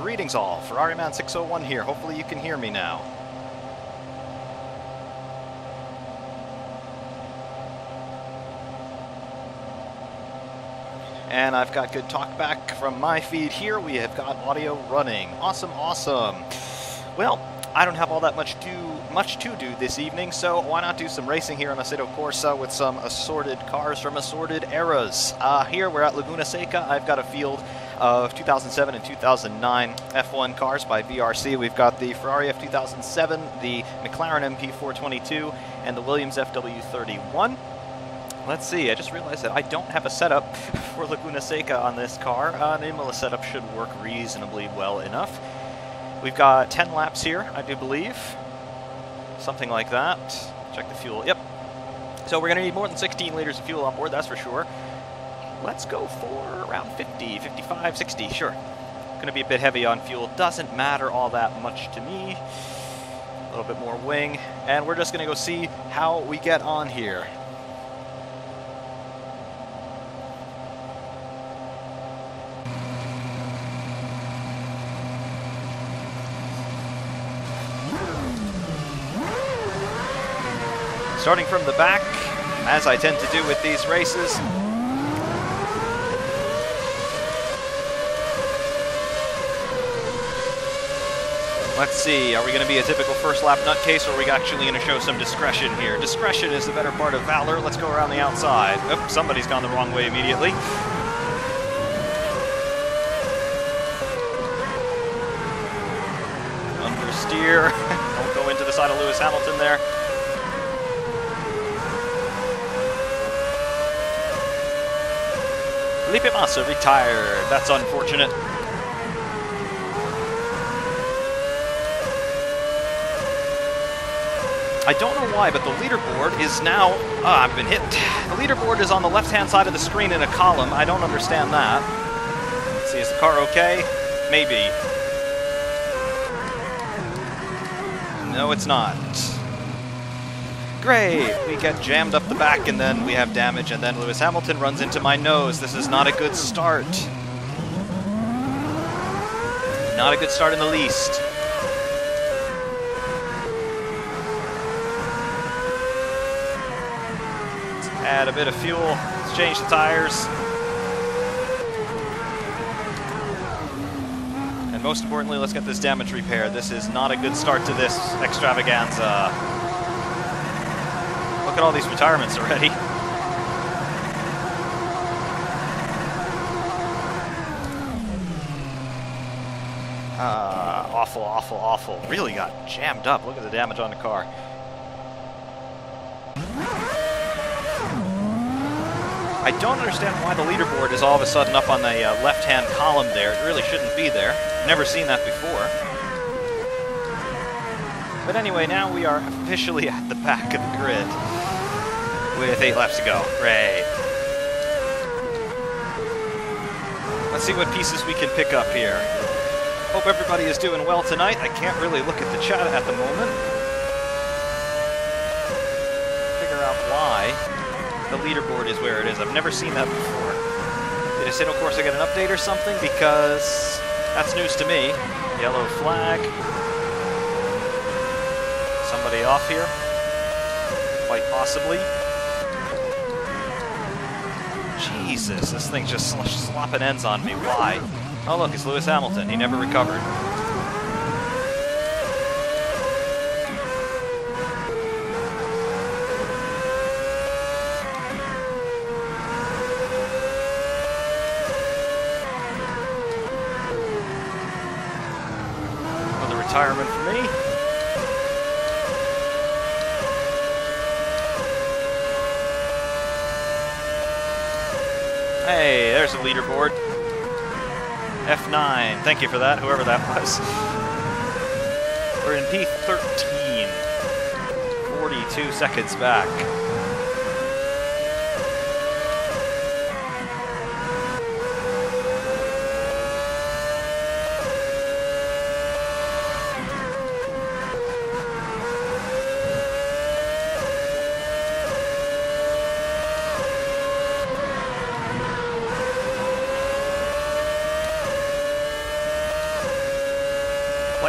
Greetings all, Ferrariman601 here. Hopefully you can hear me now. And I've got good talk back from my feed here. We have got audio running. Awesome, awesome. Well, I don't have all that much to do this evening, so why not do some racing here on Assetto Corsa with some assorted cars from assorted eras. Here we're at Laguna Seca. I've got a field of 2007 and 2009 F1 cars by VRC. We've got the Ferrari F2007, the McLaren MP422, and the Williams FW31. Let's see, I just realized that I don't have a setup for Laguna Seca on this car. An Imola setup should work reasonably well enough. We've got 10 laps here, I do believe. Something like that. Check the fuel. Yep. So we're going to need more than 16 liters of fuel on board, that's for sure. Let's go for around 50, 55, 60, sure. Going to be a bit heavy on fuel. Doesn't matter all that much to me. A little bit more wing. And we're just going to go see how we get on here. Starting from the back, as I tend to do with these races. Let's see, are we going to be a typical first lap nutcase, or are we actually going to show some discretion here? Discretion is the better part of valor. Let's go around the outside. Oh, somebody's gone the wrong way immediately. Understeer. Don't go into the side of Lewis Hamilton there. Felipe Massa retired. That's unfortunate. I don't know why, but the leaderboard is now... I've been hit. The leaderboard is on the left-hand side of the screen in a column. I don't understand that. Let's see, is the car okay? Maybe. No, it's not. Great! We get jammed up the back, and then we have damage, and then Lewis Hamilton runs into my nose. This is not a good start. Not a good start in the least. Let's add a bit of fuel. Let's change the tires. And most importantly, let's get this damage repaired. This is not a good start to this extravaganza. Look at all these retirements already. Awful, awful, awful. Really got jammed up. Look at the damage on the car. I don't understand why the leaderboard is all of a sudden up on the left-hand column there. It really shouldn't be there. Never seen that before. But anyway, now we are officially at the back of the grid. With 8 laps to go. Great. Let's see what pieces we can pick up here. Hope everybody is doing well tonight. I can't really look at the chat at the moment. Figure out why the leaderboard is where it is. I've never seen that before. Did Assetto Corsa get an update or something? Because that's news to me. Yellow flag. Somebody off here. Quite possibly. Jesus, this thing's just slopping ends on me. Why? Oh look, it's Lewis Hamilton. He never recovered. Another retirement for me. Hey, there's a leaderboard. F9, thank you for that, whoever that was. We're in P13. 42 seconds back.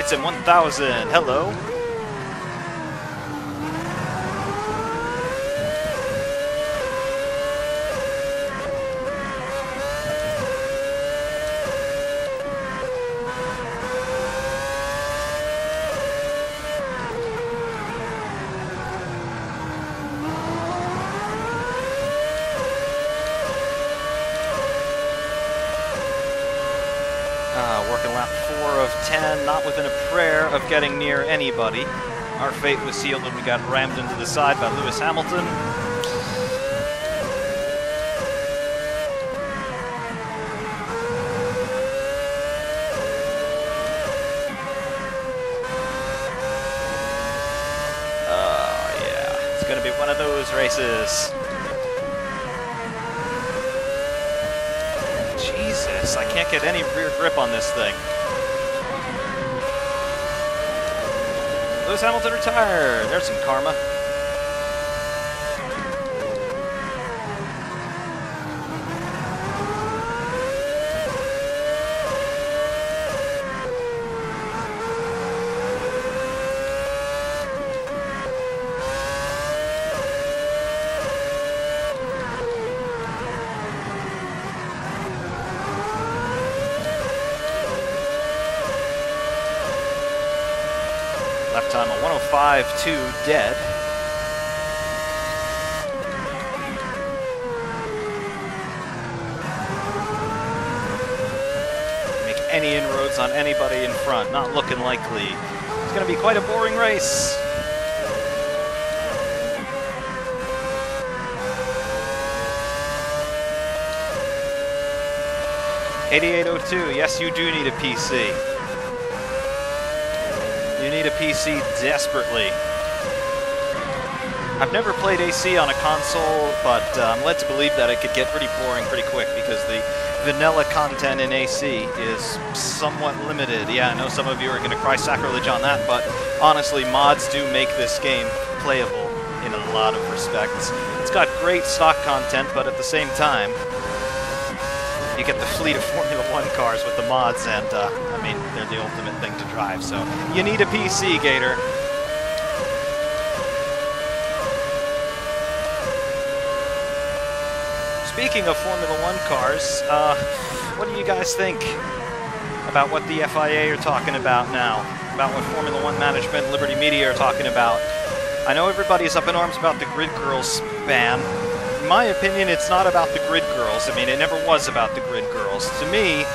Ferrariman601, hello. Working lap 4 of 10, not within a prayer of getting near anybody. Our fate was sealed when we got rammed into the side by Lewis Hamilton. Yeah, it's going to be one of those races. Jesus, I can't get any rear grip on this thing. Lewis Hamilton retired. There's some karma. Lap time of 105.2 dead. Make any inroads on anybody in front, not looking likely. It's going to be quite a boring race. $88.02, yes, you do need a PC. You need a PC desperately. I've never played AC on a console, but I'm led to believe that it could get pretty boring pretty quick because the vanilla content in AC is somewhat limited. Yeah, I know some of you are going to cry sacrilege on that, but honestly, mods do make this game playable in a lot of respects. It's got great stock content, but at the same time, you get the fleet of Formula 1 cars with the mods, and, I mean, they're the ultimate thing to drive, so you need a PC, Gator. Speaking of Formula 1 cars, what do you guys think about what the FIA are talking about now? About what Formula 1 management and Liberty Media are talking about? I know everybody's up in arms about the Grid Girls ban. In my opinion, it's not about the Grid Girls. I mean, it never was about the Grid Girls. To me,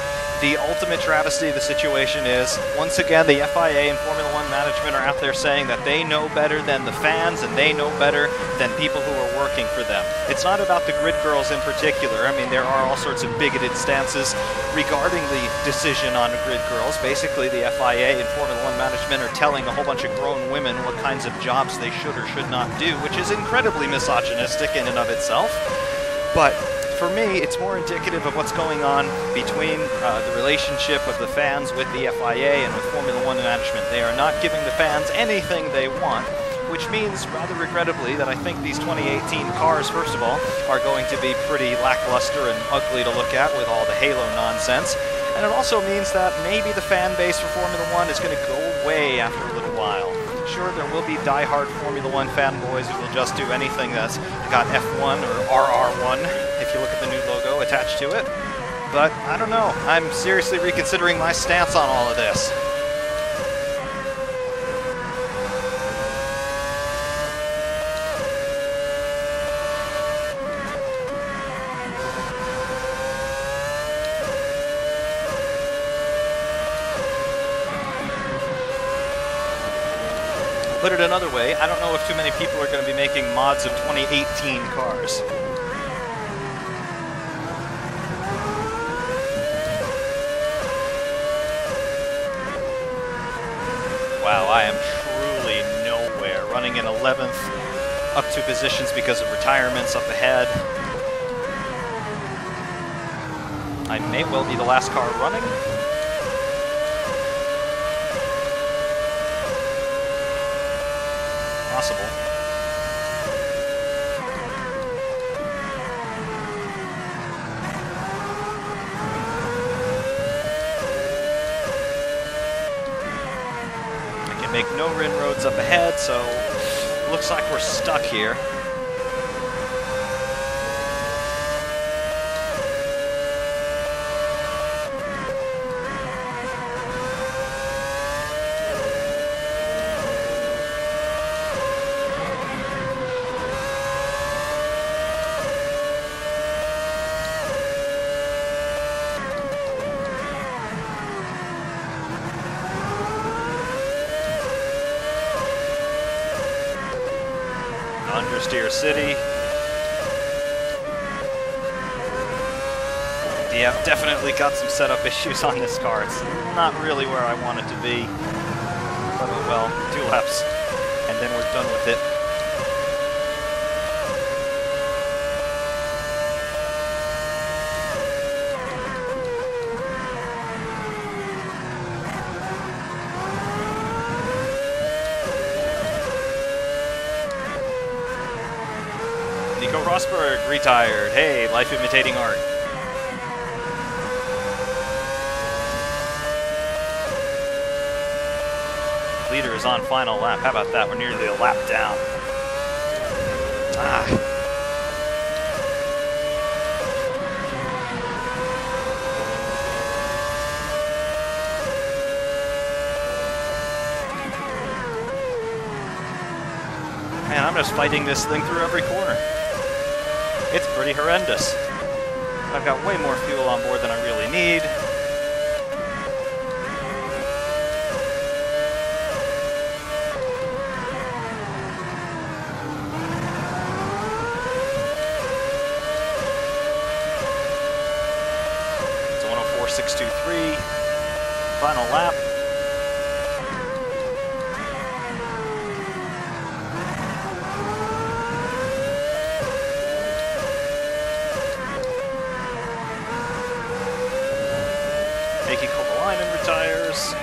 the ultimate travesty of the situation is, once again, the FIA and Formula 1 management are out there saying that they know better than the fans and they know better than people who are working for them. It's not about the Grid Girls in particular. I mean, there are all sorts of bigoted stances regarding the decision on the Grid Girls. Basically, the FIA and Formula 1 management are telling a whole bunch of grown women what kinds of jobs they should or should not do, which is incredibly misogynistic in and of itself. But for me, it's more indicative of what's going on between the relationship of the fans with the FIA and with Formula 1 management. They are not giving the fans anything they want, which means, rather regrettably, that I think these 2018 cars, first of all, are going to be pretty lackluster and ugly to look at with all the halo nonsense. And it also means that maybe the fan base for Formula 1 is going to go away after a little while. Sure, there will be die-hard Formula 1 fanboys who will just do anything that's got F1 or RR1, if you look at the new logo attached to it. But, I don't know, I'm seriously reconsidering my stance on all of this. Put it another way, I don't know if too many people are going to be making mods of 2018 cars. Wow, I am truly nowhere. Running in 11th, up 2 positions because of retirements up ahead. I may well be the last car running. Possible. make no inroads up ahead, so looks like we're stuck here. Understeer City. Yeah, definitely got some setup issues on this car. It's not really where I want it to be. But oh well, 2 laps, and then we're done with it. Nico Rosberg retired. Hey, life imitating art. Leader is on final lap. How about that? We're nearly a lap down. Man, I'm just fighting this thing through every corner. It's pretty horrendous. I've got way more fuel on board than I really need. It's 104.623. Final lap. Retires.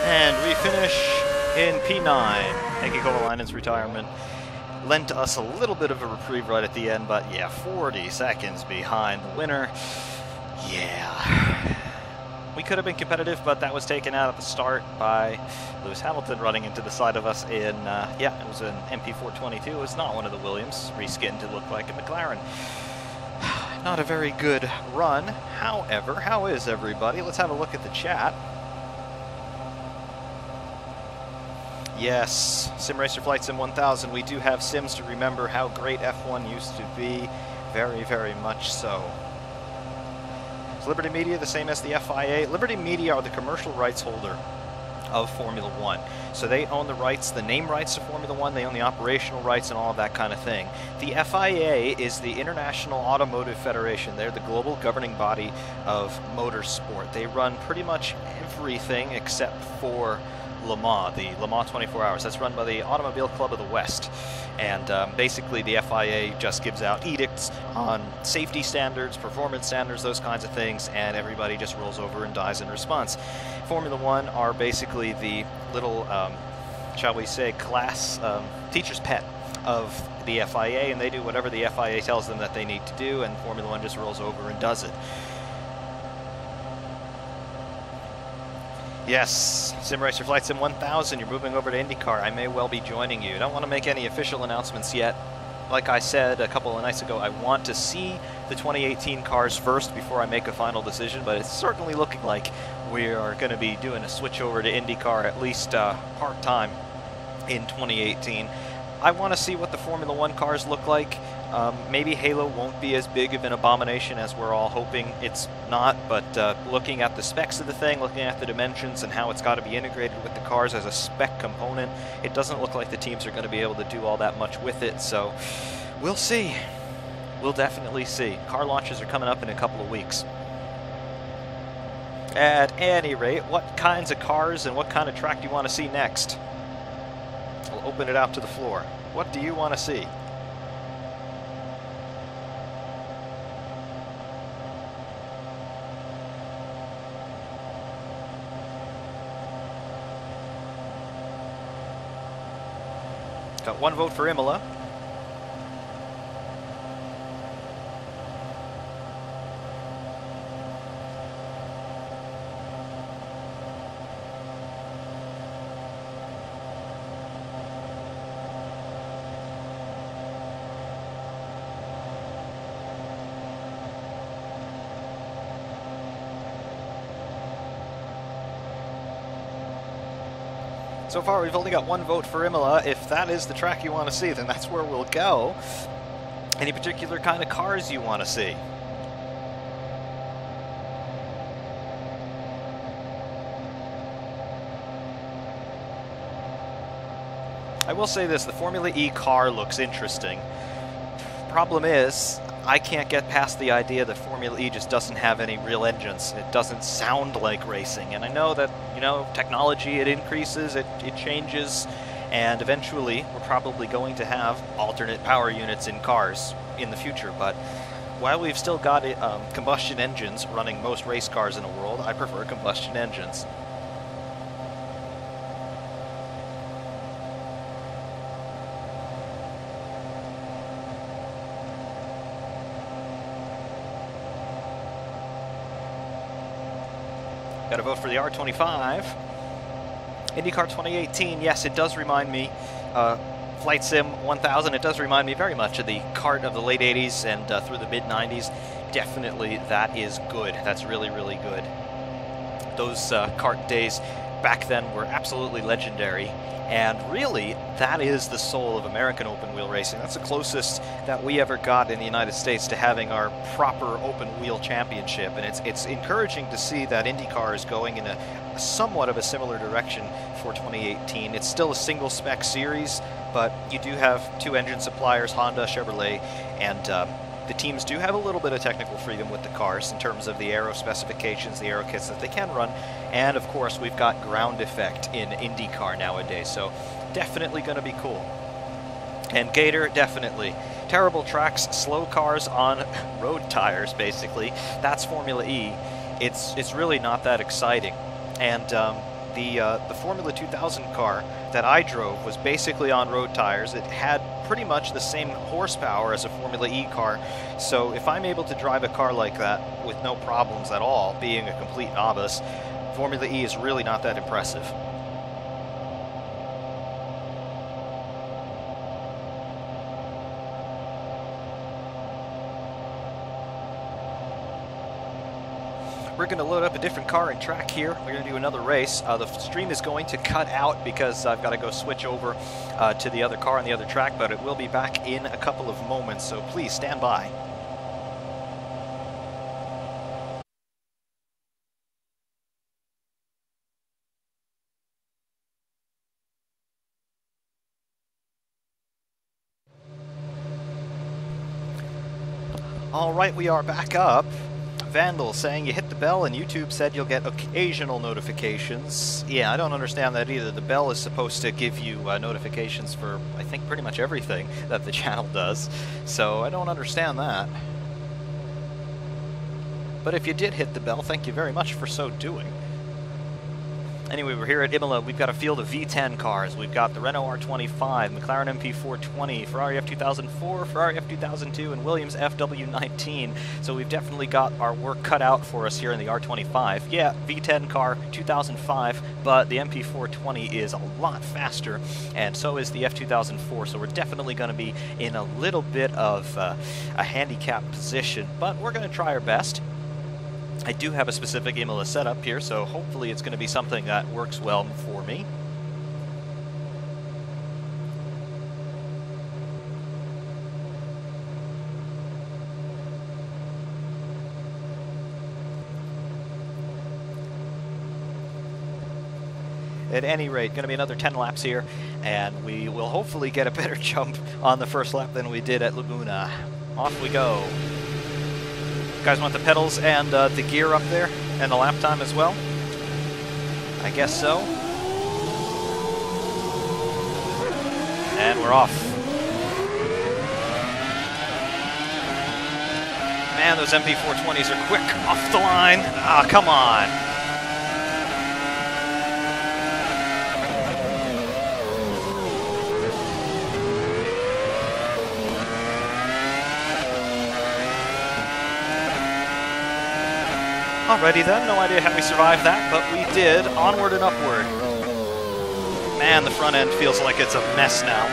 And we finish in P9. Heikki Kovalainen's retirement lent us a little bit of a reprieve right at the end, but yeah, 40 seconds behind the winner. Yeah. We could have been competitive, but that was taken out at the start by Lewis Hamilton running into the side of us in, yeah, it was an MP422. It was not one of the Williams, reskinned to look like a McLaren. Not a very good run. However, how is everybody? Let's have a look at the chat. Yes, Sim Racer Flight Sim 1000. We do have sims to remember how great F1 used to be. Very, very much so. Is Liberty Media the same as the FIA? Liberty Media are the commercial rights holder of Formula One. So they own the rights, the name rights to Formula One, they own the operational rights and all of that kind of thing. The FIA is the International Automotive Federation. They're the global governing body of motorsport. They run pretty much everything except for Le Mans, the Le Mans 24 Hours. That's run by the Automobile Club of the West. And basically the FIA just gives out edicts on safety standards, performance standards, those kinds of things, and everybody just rolls over and dies in response. Formula One are basically the little, shall we say, class teacher's pet of the FIA, and they do whatever the FIA tells them that they need to do, and Formula One just rolls over and does it. Yes, Sim Racer Flight Sim 1000, you're moving over to IndyCar. I may well be joining you. I don't want to make any official announcements yet. Like I said a couple of nights ago, I want to see the 2018 cars first before I make a final decision, but it's certainly looking like we are going to be doing a switch over to IndyCar at least part-time in 2018. I want to see what the Formula One cars look like. Maybe Halo won't be as big of an abomination as we're all hoping it's not, but looking at the specs of the thing, looking at the dimensions and how it's got to be integrated with the cars as a spec component, it doesn't look like the teams are going to be able to do all that much with it, so we'll see. We'll definitely see. Car launches are coming up in a couple of weeks. At any rate, what kinds of cars and what kind of track do you want to see next? I'll open it out to the floor. What do you want to see? Got one vote for Imola. So far, we've only got one vote for Imola. If that is the track you want to see, then that's where we'll go. Any particular kind of cars you want to see? I will say this, the Formula E car looks interesting. Problem is, I can't get past the idea that Formula E just doesn't have any real engines. It doesn't sound like racing. And I know that, you know, technology, it increases, it changes, and eventually we're probably going to have alternate power units in cars in the future. But while we've still got combustion engines running most race cars in the world, I prefer combustion engines. Got to vote for the R25. IndyCar 2018, yes, it does remind me, Flight Sim 1000, it does remind me very much of the kart of the late 80s and through the mid-90s. Definitely, that is good. That's really, really good. Those kart days back then were absolutely legendary. And really, that is the soul of American open wheel racing. That's the closest that we ever got in the United States to having our proper open wheel championship. And it's encouraging to see that IndyCar is going in a somewhat of a similar direction for 2018. It's still a single spec series, but you do have two engine suppliers, Honda, Chevrolet, and the teams do have a little bit of technical freedom with the cars in terms of the aero specifications, the aero kits that they can run, and of course we've got ground effect in IndyCar nowadays, so definitely going to be cool. And Gator, definitely. Terrible tracks, slow cars on road tires, basically. That's Formula E. It's really not that exciting. And the Formula 2000 car that I drove was basically on road tires. It had pretty much the same horsepower as a Formula E car, so if I'm able to drive a car like that with no problems at all, being a complete novice, Formula E is really not that impressive. We're going to load up a different car and track here. We're going to do another race. The stream is going to cut out because I've got to go switch over to the other car on the other track, but it will be back in a couple of moments, so please stand by. All right, we are back up. Vandal saying you hit the bell and YouTube said you'll get occasional notifications. Yeah, I don't understand that either. The bell is supposed to give you notifications for, I think, pretty much everything that the channel does. So I don't understand that. But if you did hit the bell, thank you very much for so doing. Anyway, we're here at Imola. We've got a field of V10 cars. We've got the Renault R25, McLaren MP420, Ferrari F2004, Ferrari F2002, and Williams FW19. So we've definitely got our work cut out for us here in the R25. Yeah, V10 car, 2005, but the MP420 is a lot faster, and so is the F2004. So we're definitely going to be in a little bit of a handicap position, but we're going to try our best. I do have a specific Imola setup here, so hopefully it's going to be something that works well for me. at any rate, going to be another 10 laps here, and we will hopefully get a better jump on the first lap than we did at Laguna. Off we go. You guys want the pedals and the gear up there, and the lap time as well? I guess so. And we're off. Man, those MP420s are quick off the line. Ah, come on. Alrighty then, no idea how we survived that, but we did. Onward and upward. Man, the front end feels like it's a mess now.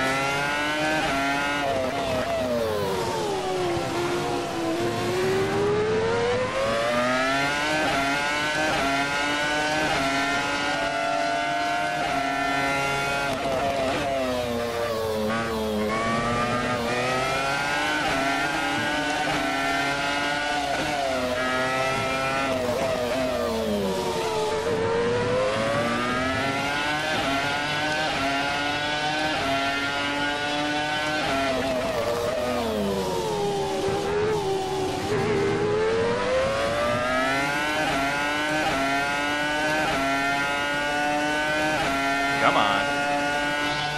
Come on.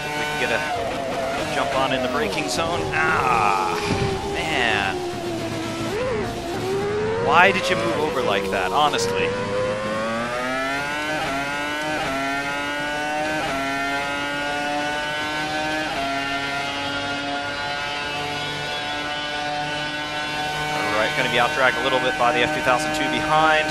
Think we can get a jump on in the braking zone. Ah, man. Why did you move over like that, honestly? Alright, going to be outdragged a little bit by the F2002 behind.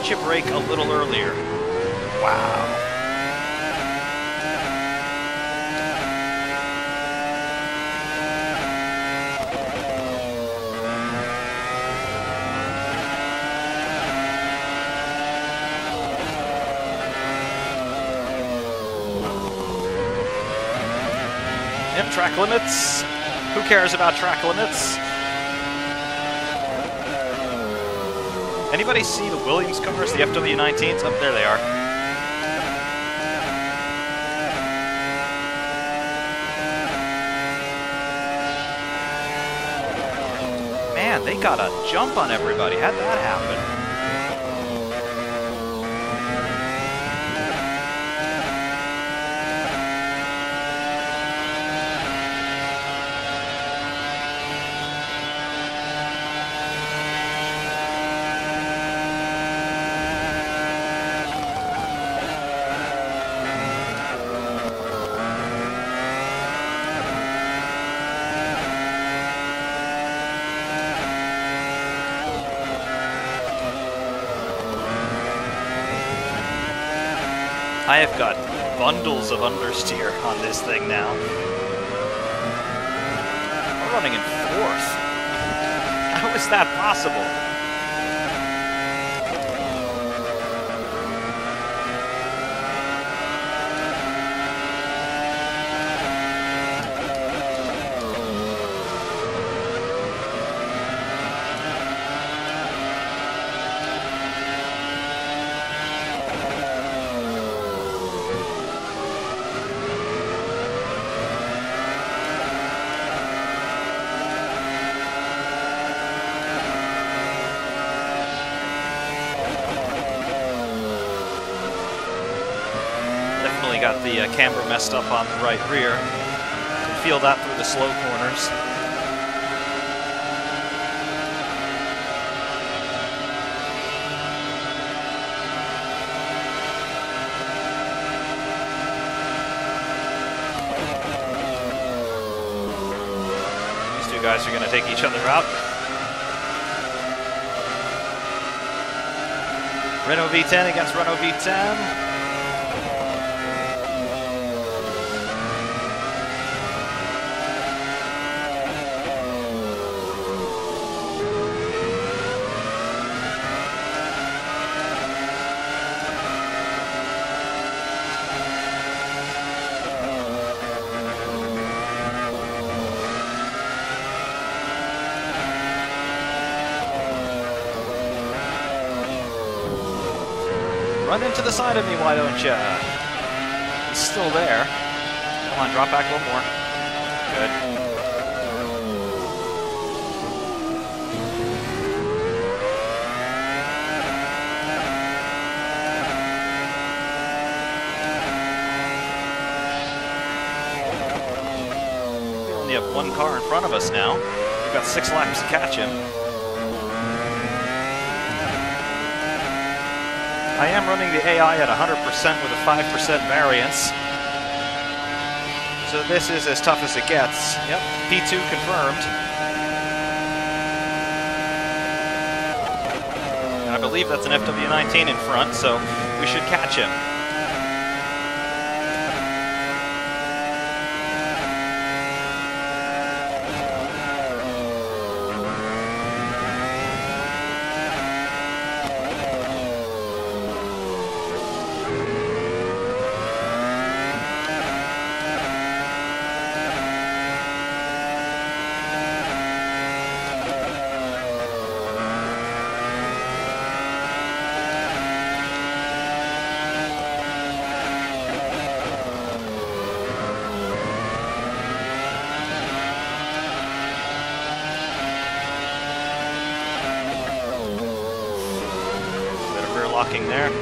You brake a little earlier. Wow. Yep, track limits. Who cares about track limits? Anybody see the Williams cars, the FW19s? Oh, there they are. Man, they got a jump on everybody. How'd that happen? I have got bundles of understeer on this thing now. We're running in 4th. How is that possible? Got the camber messed up on the right rear. Can feel that through the slow corners. These two guys are going to take each other out. Renault V10 against Renault V10. Run into the side of me, why don't you? He's still there. Come on, drop back a little more. Good. We only have one car in front of us now. We've got 6 laps to catch him. I am running the AI at 100% with a 5% variance. So this is as tough as it gets. Yep, P2 confirmed. And I believe that's an FW19 in front, so we should catch him. Locking there. Come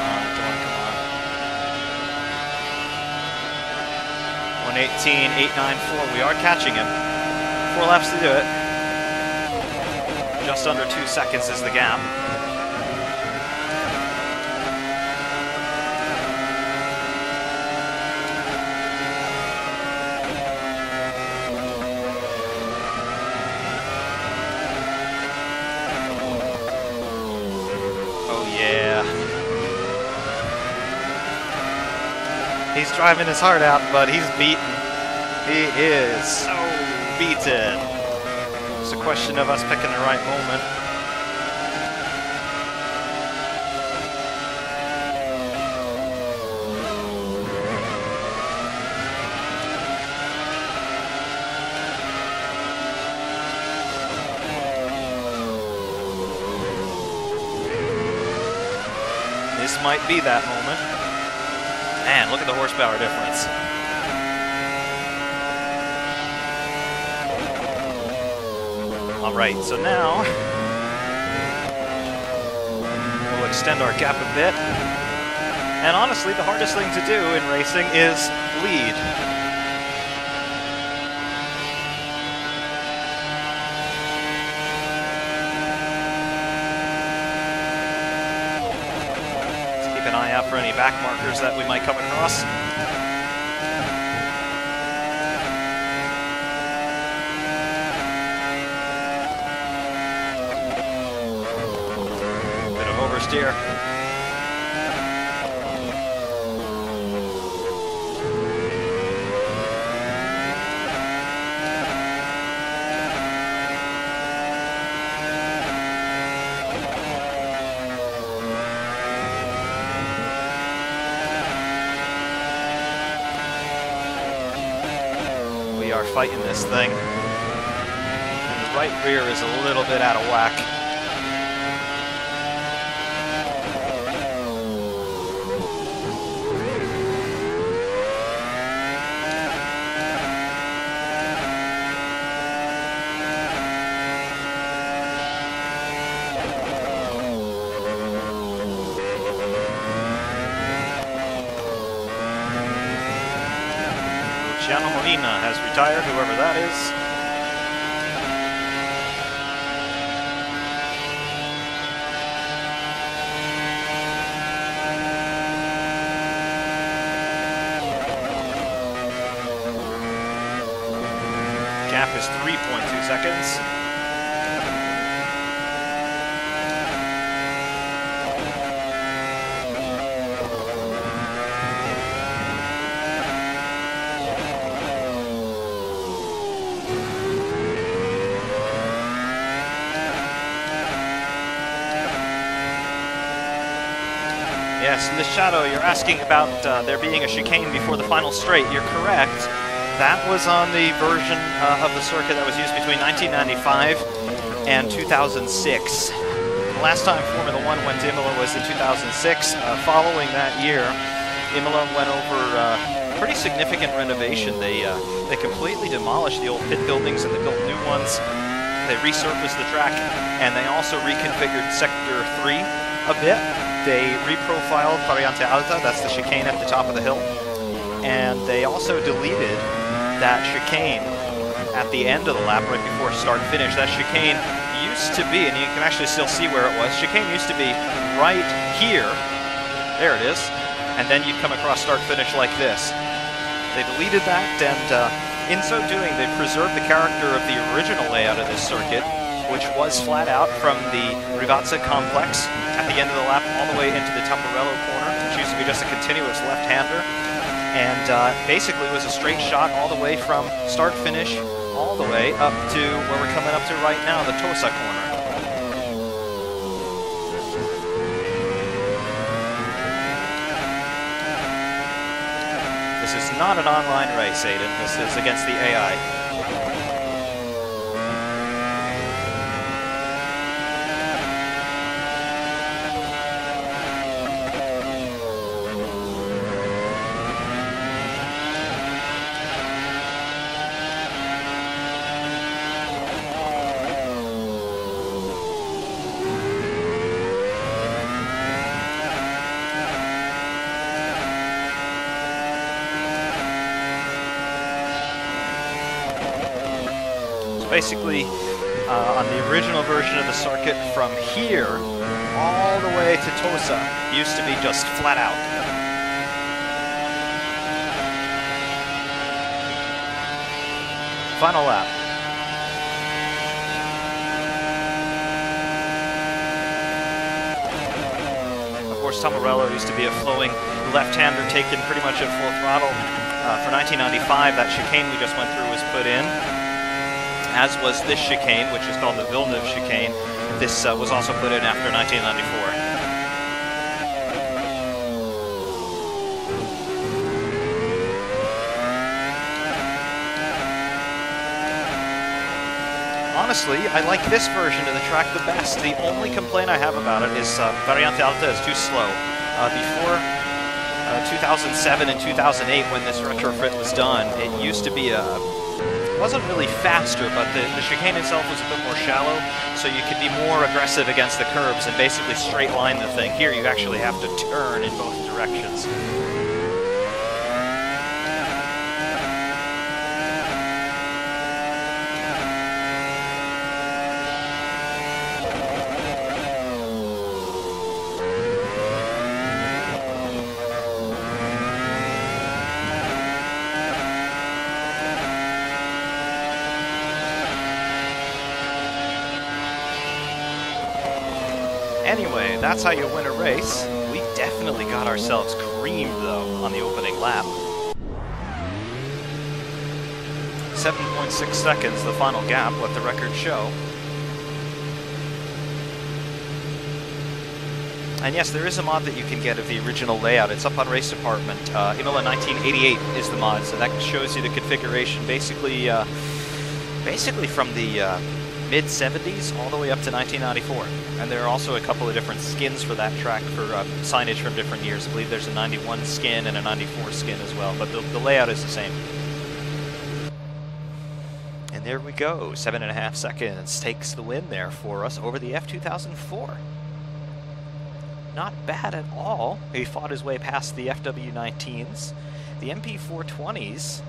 on. 1:18.894. We are catching him. 4 laps to do it. Just under 2 seconds is the gap. Oh yeah. He's driving his heart out, but he's beaten. He is so beaten. It's a question of us picking the right moment. This might be that moment. Man, look at the horsepower difference. Alright, so now we'll extend our gap a bit. And honestly, the hardest thing to do in racing is lead. Let's keep an eye out for any back markers that we might come across. Oversteer. We are fighting this thing. And the right rear is a little bit out of whack. Molina has retired, whoever that is. Gap is 3.2 seconds. Yes, in the shadow, you're asking about there being a chicane before the final straight. You're correct. That was on the version of the circuit that was used between 1995 and 2006. The last time Formula 1 went to Imola was in 2006. Following that year, Imola went over pretty significant renovation. They completely demolished the old pit buildings and they built new ones. They resurfaced the track, and they also reconfigured Sector 3 a bit. They reprofiled Variante Alta, that's the chicane at the top of the hill, and they also deleted that chicane at the end of the lap right before start-finish. That chicane used to be, and you can actually still see where it was, chicane used to be right here, there it is, and then you'd come across start-finish like this. They deleted that, and in so doing, they preserved the character of the original layout of this circuit, which was flat out from the Rivazza complex at the end of the lap all the way into the Tamburello corner, which used to be just a continuous left-hander, and basically was a straight shot all the way from start-finish all the way up to where we're coming up to right now, the Tosa corner. This is not an online race, Aiden. This is against the AI. Basically, on the original version of the circuit, from here all the way to Tosa used to be just flat out. Final lap. Of course, Tamburello used to be a flowing left-hander taken pretty much at full throttle. For 1995, that chicane we just went through was put in, as was this chicane, which is called the Villeneuve chicane. This was also put in after 1994. Honestly, I like this version of the track the best. The only complaint I have about it is Variante Alta is too slow. Before 2007 and 2008, when this retrofit was done, it used to be wasn't really faster, but the chicane itself was a bit more shallow, so you could be more aggressive against the curbs and basically straight line the thing. Here you actually have to turn in both directions. Anyway, that's how you win a race. We definitely got ourselves creamed, though, on the opening lap. 7.6 seconds, the final gap, let the record show. And yes, there is a mod that you can get of the original layout. It's up on Race Department. Imola 1988 is the mod, so that shows you the configuration basically from the mid-70s all the way up to 1994. And there are also a couple of different skins for that track for signage from different years. I believe there's a 91 skin and a 94 skin as well, but the layout is the same. And there we go, 7.5 seconds takes the win there for us over the F2004. Not bad at all. He fought his way past the FW19s. The MP420s,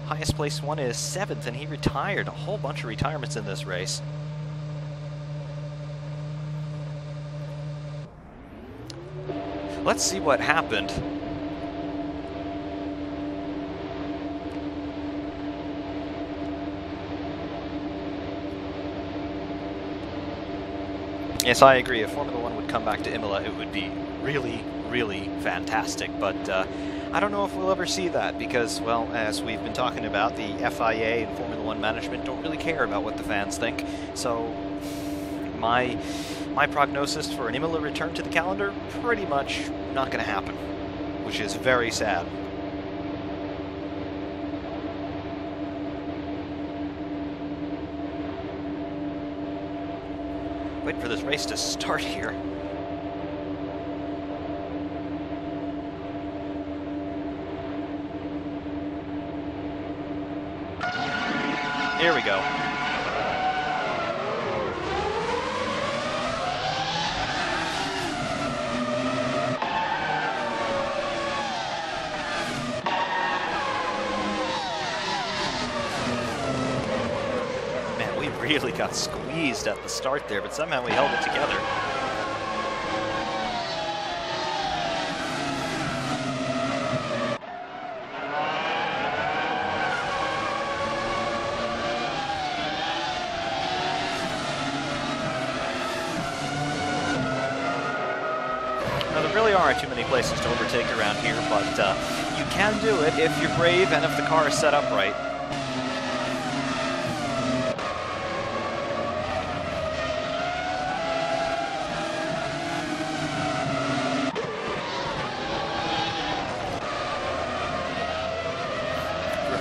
highest placed one is 7th, and he retired. A whole bunch of retirements in this race. Let's see what happened. Yes, I agree. If Formula 1 would come back to Imola, it would be really, really fantastic. But I don't know if we'll ever see that because, well, as we've been talking about, the FIA and Formula 1 management don't really care about what the fans think. So my prognosis for an Imola return to the calendar, pretty much not going to happen, which is very sad. Wait for this race to start here. Here we go. Man, we really got squeezed at the start there, but somehow we held it together. Aren't too many places to overtake around here, but you can do it if you're brave and if the car is set up right.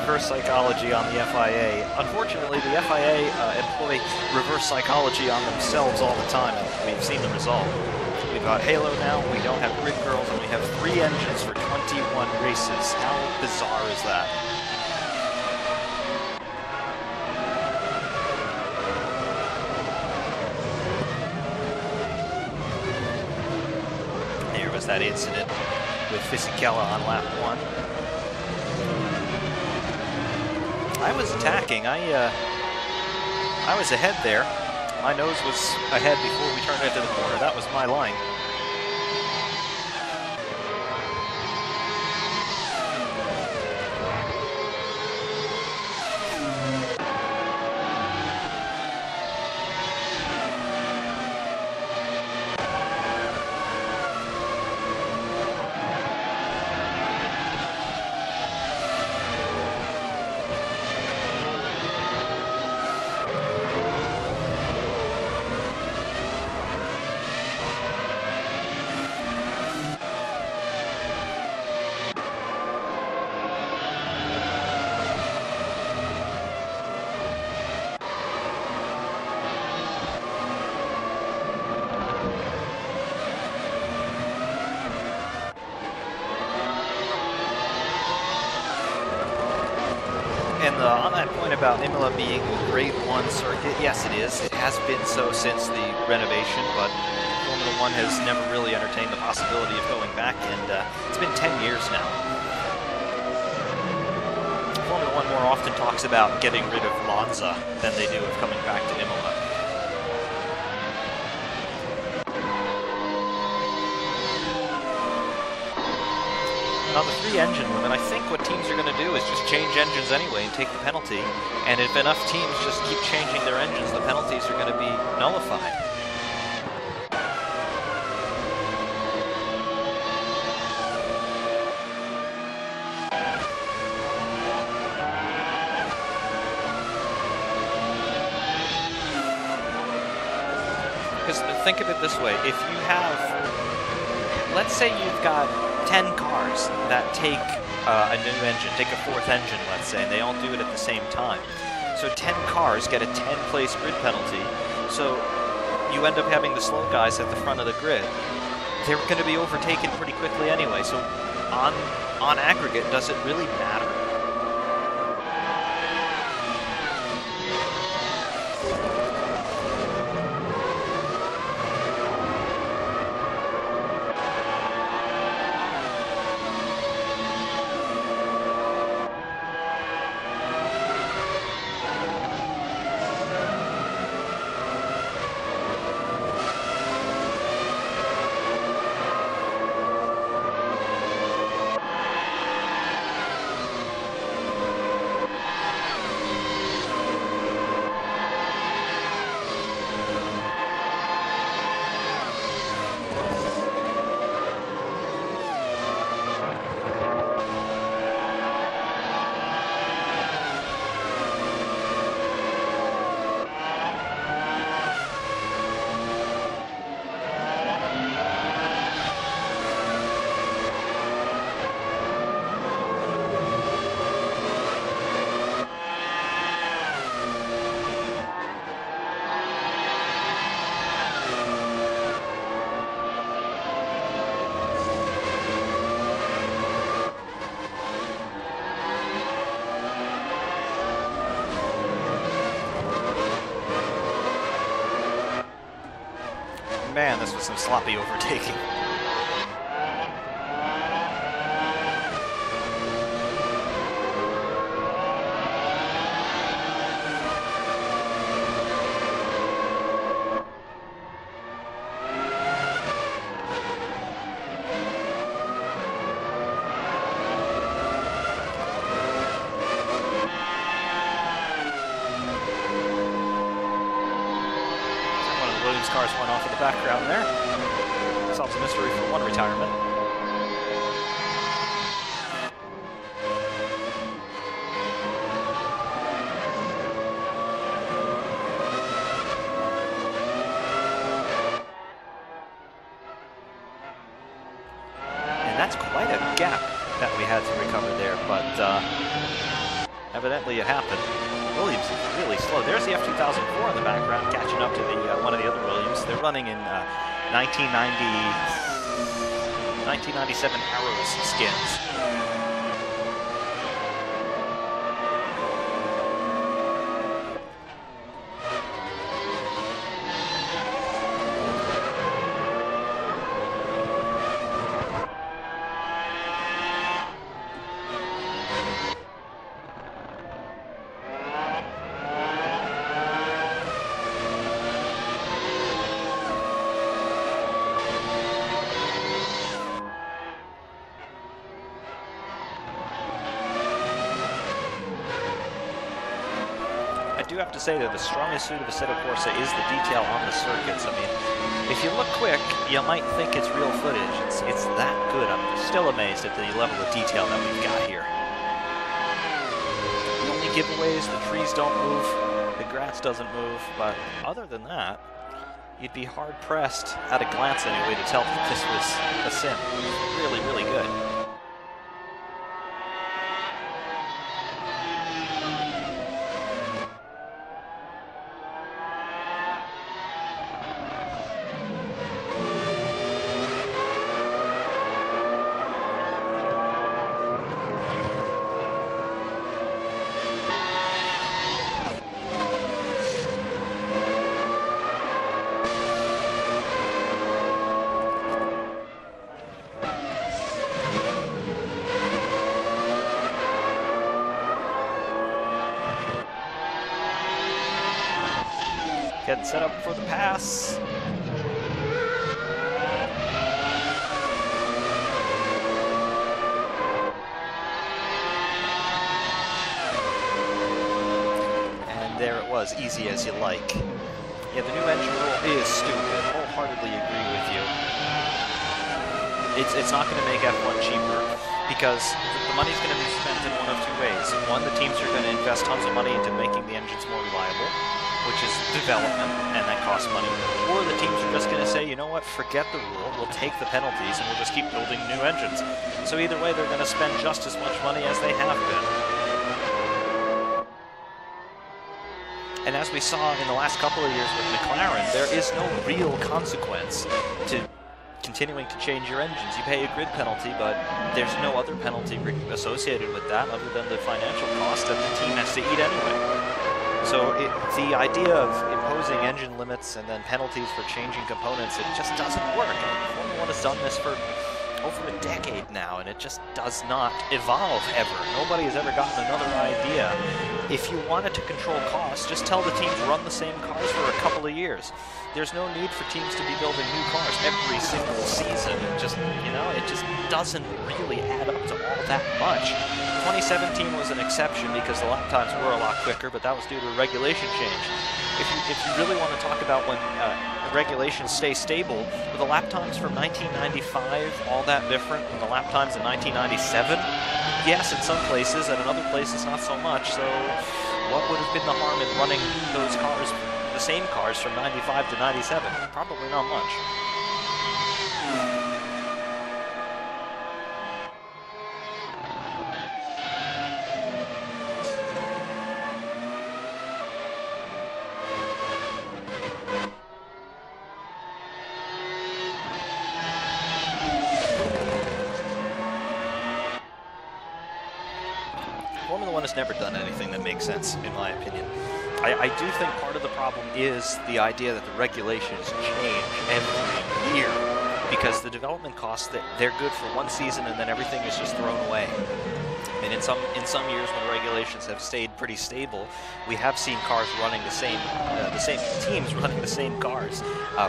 Reverse psychology on the FIA. Unfortunately, the FIA employ reverse psychology on themselves all the time, and we've seen the result. We've got Halo now, we don't have Grid Girls, and we have 3 engines for 21 races. How bizarre is that? There was that incident with Fisichella on lap 1. I was attacking. I was ahead there. My nose was ahead before we turned into the corner. That was my line. And on that point about Imola being a Grade 1 circuit, yes it is. It has been so since the renovation, but Formula 1 has never really entertained the possibility of going back, and it's been 10 years now. Formula 1 more often talks about getting rid of Monza than they do of coming back to Imola. On the 3-engine limit, I think what teams are going to do is just change engines anyway and take the penalty. And if enough teams just keep changing their engines, the penalties are going to be nullified. Because think of it this way, if you have, let's say you've got 10 cars that take a new engine, take a 4th engine, let's say, and they all do it at the same time. So 10 cars get a 10-place grid penalty, so you end up having the slow guys at the front of the grid. They're going to be overtaken pretty quickly anyway, so on aggregate, does it really matter? this was some sloppy overtaking. Cars went off in the background there. Solves a mystery for one retirement. And that's quite a gap that we had to recover there, but evidently it happened. Williams is really slow. There's the F2004 in the background, catching up to the one of the other Williams. They're running in 1997 Arrows skins. I do have to say that the strongest suit of Assetto Corsa is the detail on the circuits. I mean, if you look quick, you might think it's real footage. It's that good. I'm still amazed at the level of detail that we've got here. The only giveaways, the trees don't move, the grass doesn't move, but other than that, you'd be hard-pressed at a glance anyway to tell that this was a sim. Really, really good. Getting set up for the pass. And there it was, easy as you like. Yeah, the new engine rule is stupid. Wholeheartedly agree with you. It's not going to make F1 cheaper because the money's going to be spent in one of two ways. One, the teams are going to invest tons of money into making the engines more reliable, which is development, and that costs money. Or the teams are just going to say, you know what, forget the rule, we'll take the penalties, and we'll just keep building new engines. So either way, they're going to spend just as much money as they have been. And as we saw in the last couple of years with McLaren, there is no real consequence to continuing to change your engines. You pay a grid penalty, but there's no other penalty associated with that other than the financial cost that the team has to eat anyway. So the idea of imposing engine limits and then penalties for changing components, it just doesn't work. Formula 1 has done this for over a decade now, and it just does not evolve ever. Nobody has ever gotten another idea. If you wanted to control costs, just tell the teams run the same cars for a couple of years. There's no need for teams to be building new cars every single season. It just, you know, it just doesn't really add up to all that much. 2017 was an exception because the lap times were a lot quicker, but that was due to a regulation change. If you really want to talk about when regulations stay stable, were the lap times from 1995 all that different from the lap times in 1997? Yes, in some places, and in other places not so much. So what would have been the harm in running those cars, the same cars from 95 to 97? Probably not much. Formula 1 has never done anything that makes sense, in my opinion. I do think part of the problem is the idea that the regulations change every year, because the development costs, that they're good for one season and then everything is just thrown away. And in some years when regulations have stayed pretty stable, we have seen cars running the same teams running the same cars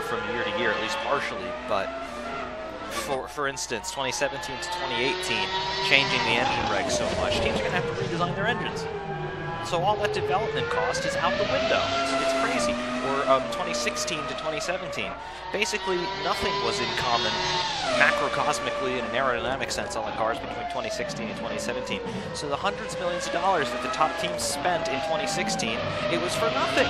from year to year, at least partially. But for instance, 2017 to 2018, changing the engine regs so much, teams are going to have to redesign their engines. So all that development cost is out the window. It's crazy. Or 2016 to 2017, basically nothing was in common macrocosmically in an aerodynamic sense on the cars between 2016 and 2017. So the hundreds of millions of dollars that the top teams spent in 2016, it was for nothing.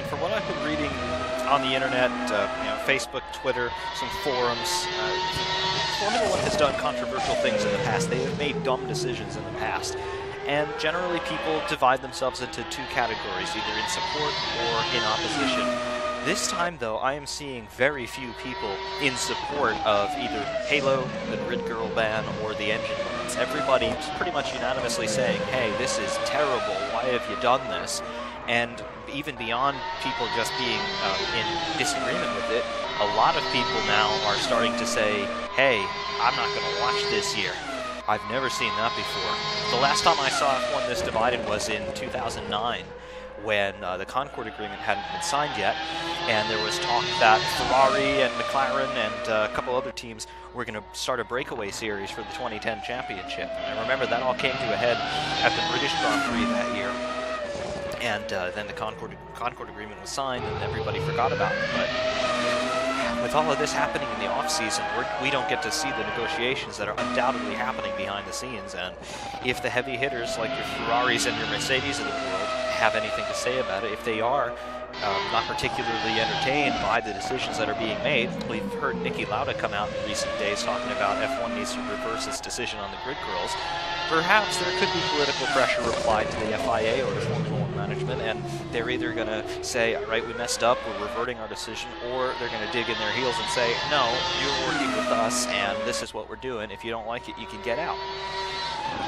From what I've been reading on the internet, Facebook, Twitter, some forums, Formula One has done controversial things in the past. They have made dumb decisions in the past. And generally people divide themselves into two categories, either in support or in opposition. This time, though, I am seeing very few people in support of either Halo, the grid girl ban, or the engine limits. Everybody's pretty much unanimously saying, hey, this is terrible, why have you done this? And even beyond people just being in disagreement with it, a lot of people now are starting to say, hey, I'm not going to watch this year. I've never seen that before. The last time I saw F1 this divided was in 2009, when the Concord Agreement hadn't been signed yet, and there was talk that Ferrari and McLaren and a couple other teams were going to start a breakaway series for the 2010 championship. And I remember that all came to a head at the British Grand Prix that year. And then the Concord Agreement was signed, and everybody forgot about it. But with all of this happening in the off-season, we don't get to see the negotiations that are undoubtedly happening behind the scenes. And if the heavy hitters, like your Ferraris and your Mercedes of the world, have anything to say about it, if they are not particularly entertained by the decisions that are being made, we've heard Niki Lauda come out in recent days talking about F1 needs to reverse its decision on the grid girls. Perhaps there could be political pressure applied to the FIA or to Formula One management, and they're either going to say, all right, we messed up, we're reverting our decision, or they're going to dig in their heels and say, no, you're working with us, and this is what we're doing. If you don't like it, you can get out.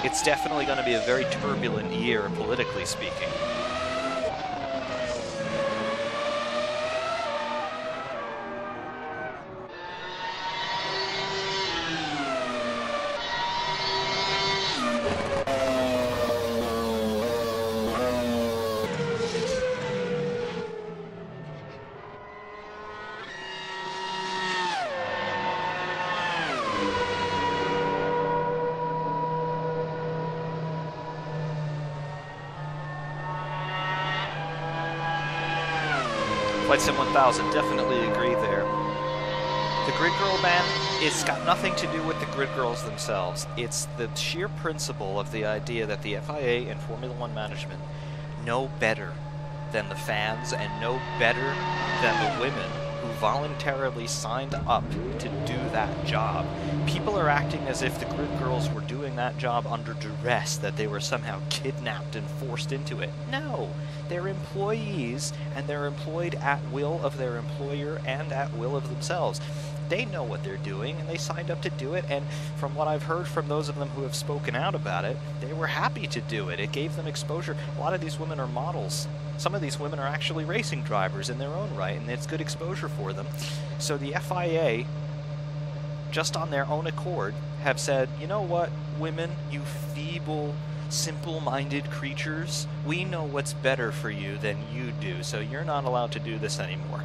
It's definitely going to be a very turbulent year, politically speaking. Flight Sim 1000, definitely agree there. The grid girl ban, it's got nothing to do with the grid girls themselves. It's the sheer principle of the idea that the FIA and Formula One management know better than the fans and know better than the women who voluntarily signed up to do that job. People are acting as if the grid girls were doing that job under duress, that they were somehow kidnapped and forced into it. No, they're employees, and they're employed at will of their employer and at will of themselves. They know what they're doing, and they signed up to do it, and from what I've heard from those of them who have spoken out about it, they were happy to do it. It gave them exposure. A lot of these women are models. Some of these women are actually racing drivers in their own right, and it's good exposure for them. So the FIA, just on their own accord, have said, you know what, women, you feeble, simple-minded creatures, we know what's better for you than you do, so you're not allowed to do this anymore.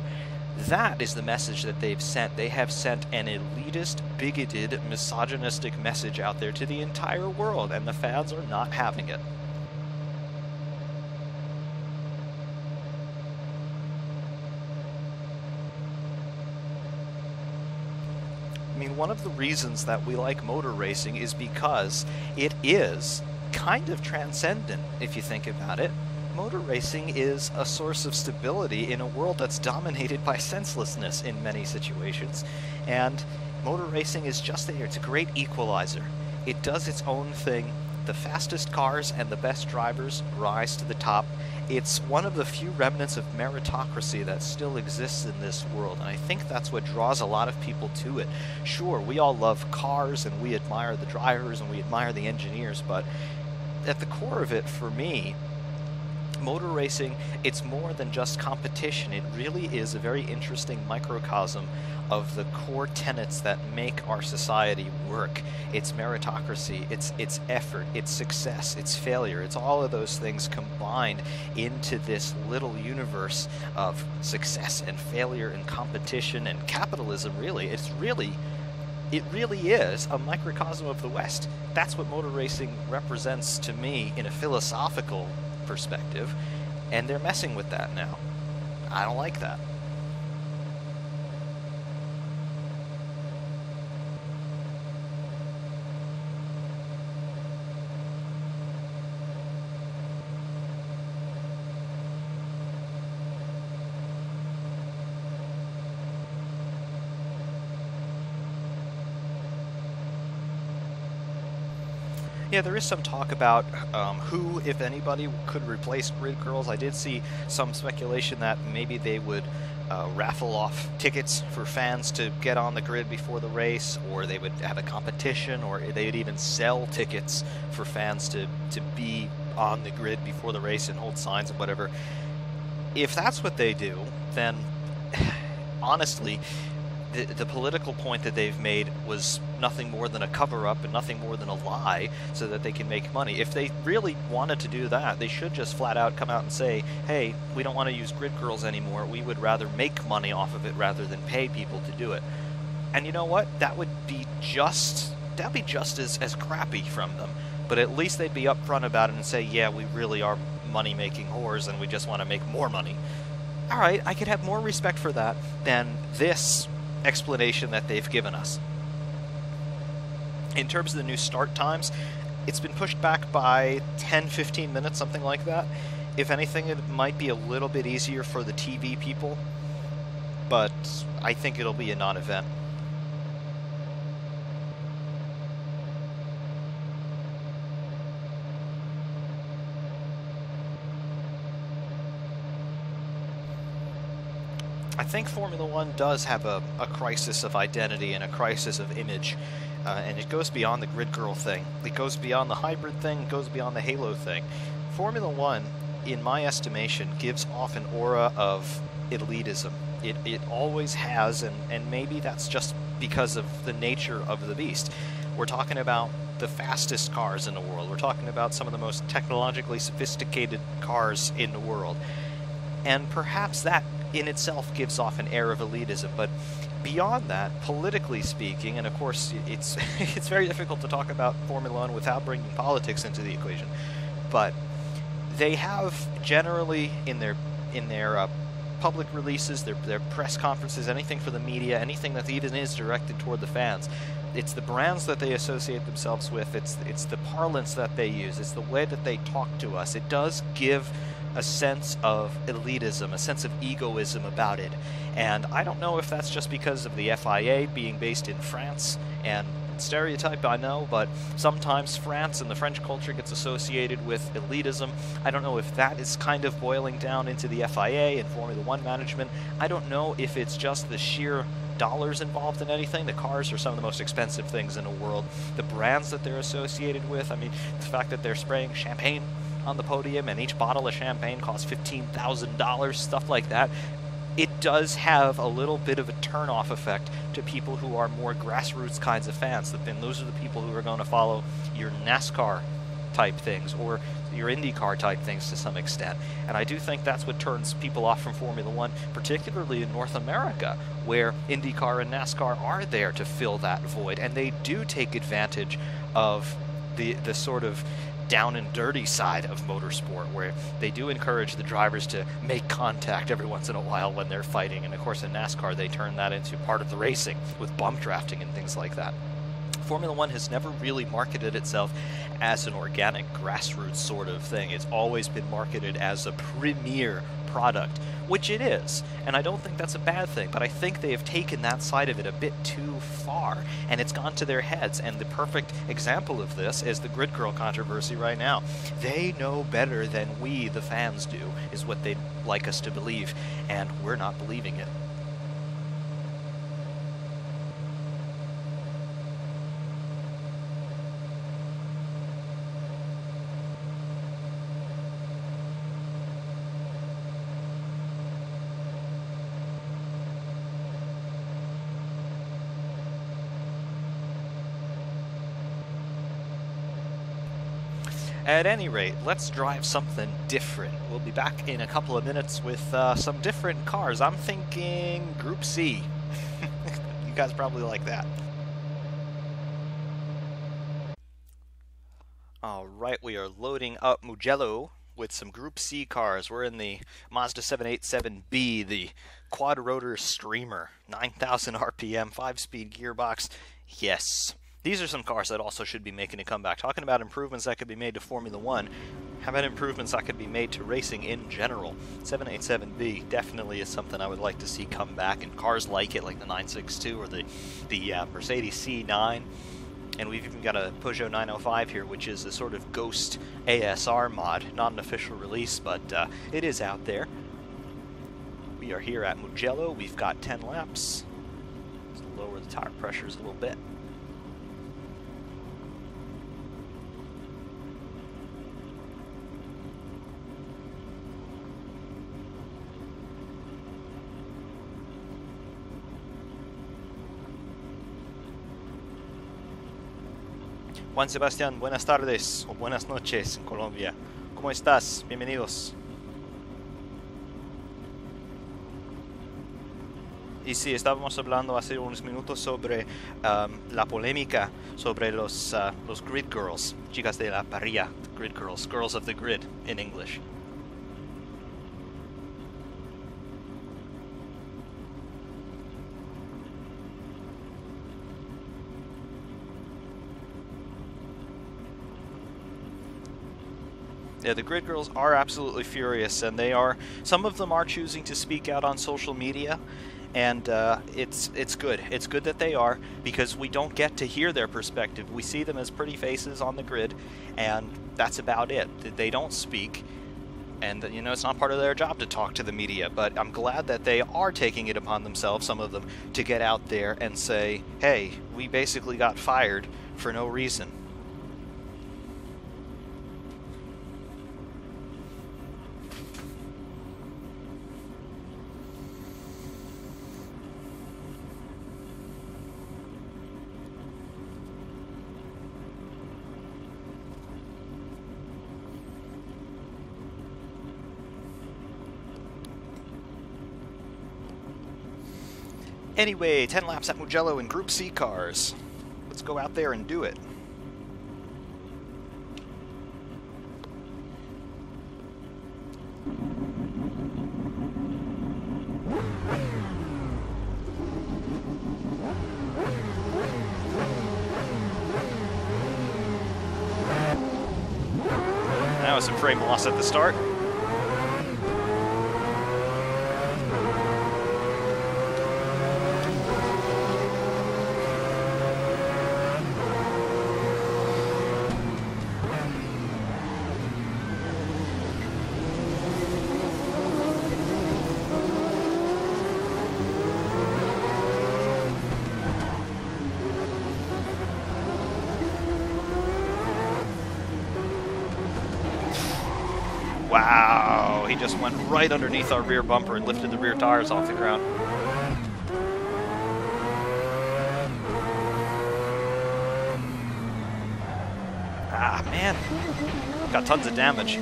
That is the message that they've sent. They have sent an elitist, bigoted, misogynistic message out there to the entire world, and the fans are not having it. I mean, one of the reasons that we like motor racing is because it is kind of transcendent, if you think about it. Motor racing is a source of stability in a world that's dominated by senselessness in many situations, and motor racing is just there. It's a great equalizer. It does its own thing. The fastest cars and the best drivers rise to the top. It's one of the few remnants of meritocracy that still exists in this world, and I think that's what draws a lot of people to it. Sure, we all love cars, and we admire the drivers, and we admire the engineers, but at the core of it, for me, motor racing, it's more than just competition. It really is a very interesting microcosm of the core tenets that make our society work. It's meritocracy, it's effort, it's success, it's failure. It's all of those things combined into this little universe of success and failure and competition and capitalism, really. It really is a microcosm of the West. That's what motor racing represents to me in a philosophical perspective, and they're messing with that now. I don't like that. Yeah, there is some talk about who, if anybody, could replace grid girls. I did see some speculation that maybe they would raffle off tickets for fans to get on the grid before the race, or they would have a competition, or they would even sell tickets for fans to be on the grid before the race and hold signs and whatever. If that's what they do, then honestly, the political point that they've made was nothing more than a cover-up and nothing more than a lie so that they can make money. If they really wanted to do that, they should just flat out come out and say, hey, we don't want to use grid girls anymore. We would rather make money off of it rather than pay people to do it. And you know what? That would be just as crappy from them. But at least they'd be upfront about it and say, yeah, we really are money-making whores and we just want to make more money. All right, I could have more respect for that than this explanation that they've given us. In terms of the new start times, it's been pushed back by 10-15 minutes, something like that. If anything, it might be a little bit easier for the TV people, but I think it'll be a non-event. I think Formula One does have a crisis of identity and a crisis of image, and it goes beyond the grid girl thing. It goes beyond the hybrid thing, it goes beyond the halo thing. Formula One, in my estimation, gives off an aura of elitism. It always has, and maybe that's just because of the nature of the beast. We're talking about the fastest cars in the world. We're talking about some of the most technologically sophisticated cars in the world. And perhaps that in itself gives off an air of elitism, but beyond that, politically speaking, and of course it's it's very difficult to talk about Formula One without bringing politics into the equation, but they have generally in their public releases, their press conferences, anything for the media, anything that even is directed toward the fans, it's the brands that they associate themselves with, it's the parlance that they use, it's the way that they talk to us. It does give a sense of elitism, a sense of egoism about it. And I don't know if that's just because of the FIA being based in France, and stereotype, I know, but sometimes France and the French culture gets associated with elitism. I don't know if that is kind of boiling down into the FIA and Formula One management. I don't know if it's just the sheer dollars involved in anything. The cars are some of the most expensive things in the world. The brands that they're associated with, I mean, the fact that they're spraying champagne on the podium and each bottle of champagne costs $15,000, stuff like that. It does have a little bit of a turn-off effect to people who are more grassroots kinds of fans. And those are the people who are going to follow your NASCAR type things, or your IndyCar type things to some extent. And I do think that's what turns people off from Formula One, particularly in North America, where IndyCar and NASCAR are there to fill that void, and they do take advantage of the sort of down and dirty side of motorsport, where they do encourage the drivers to make contact every once in a while when they're fighting. And of course in NASCAR they turn that into part of the racing with bump drafting and things like that. Formula One has never really marketed itself as an organic grassroots sort of thing. It's always been marketed as a premier product, which it is, and I don't think that's a bad thing, but I think they have taken that side of it a bit too far, and it's gone to their heads. And the perfect example of this is the Grid Girl controversy right now. They know better than we, the fans, do, is what they'd like us to believe, and we're not believing it. At any rate, let's drive something different. We'll be back in a couple of minutes with some different cars. I'm thinking Group C. You guys probably like that. Alright, we are loading up Mugello with some Group C cars. We're in the Mazda 787B, the quad-rotor streamer. 9,000 RPM, 5-speed gearbox. Yes. These are some cars that also should be making a comeback. Talking about improvements that could be made to Formula One, how about improvements that could be made to racing in general? 787B definitely is something I would like to see come back, and cars like it, like the 962 or the Mercedes C9. And we've even got a Peugeot 905 here, which is a sort of ghost ASR mod. Not an official release, but it is out there. We are here at Mugello. We've got 10 laps. Let's lower the tire pressures a little bit. Juan Sebastián, buenas tardes o buenas noches en Colombia. ¿Cómo estás? Bienvenidos. Y sí, estábamos hablando hace unos minutos sobre la polémica sobre los grid girls, chicas de la parrilla, grid girls, girls of the grid in English. Yeah, the grid girls are absolutely furious, and some of them are choosing to speak out on social media, and it's good. It's good that they are, because we don't get to hear their perspective. We see them as pretty faces on the grid, and that's about it. They don't speak, and you know, it's not part of their job to talk to the media, but I'm glad that they are taking it upon themselves, some of them, to get out there and say, hey, we basically got fired for no reason. Anyway, 10 laps at Mugello in Group C cars. Let's go out there and do it. That was some frame loss at the start. Wow, he just went right underneath our rear bumper and lifted the rear tires off the ground. Ah, man. Got tons of damage.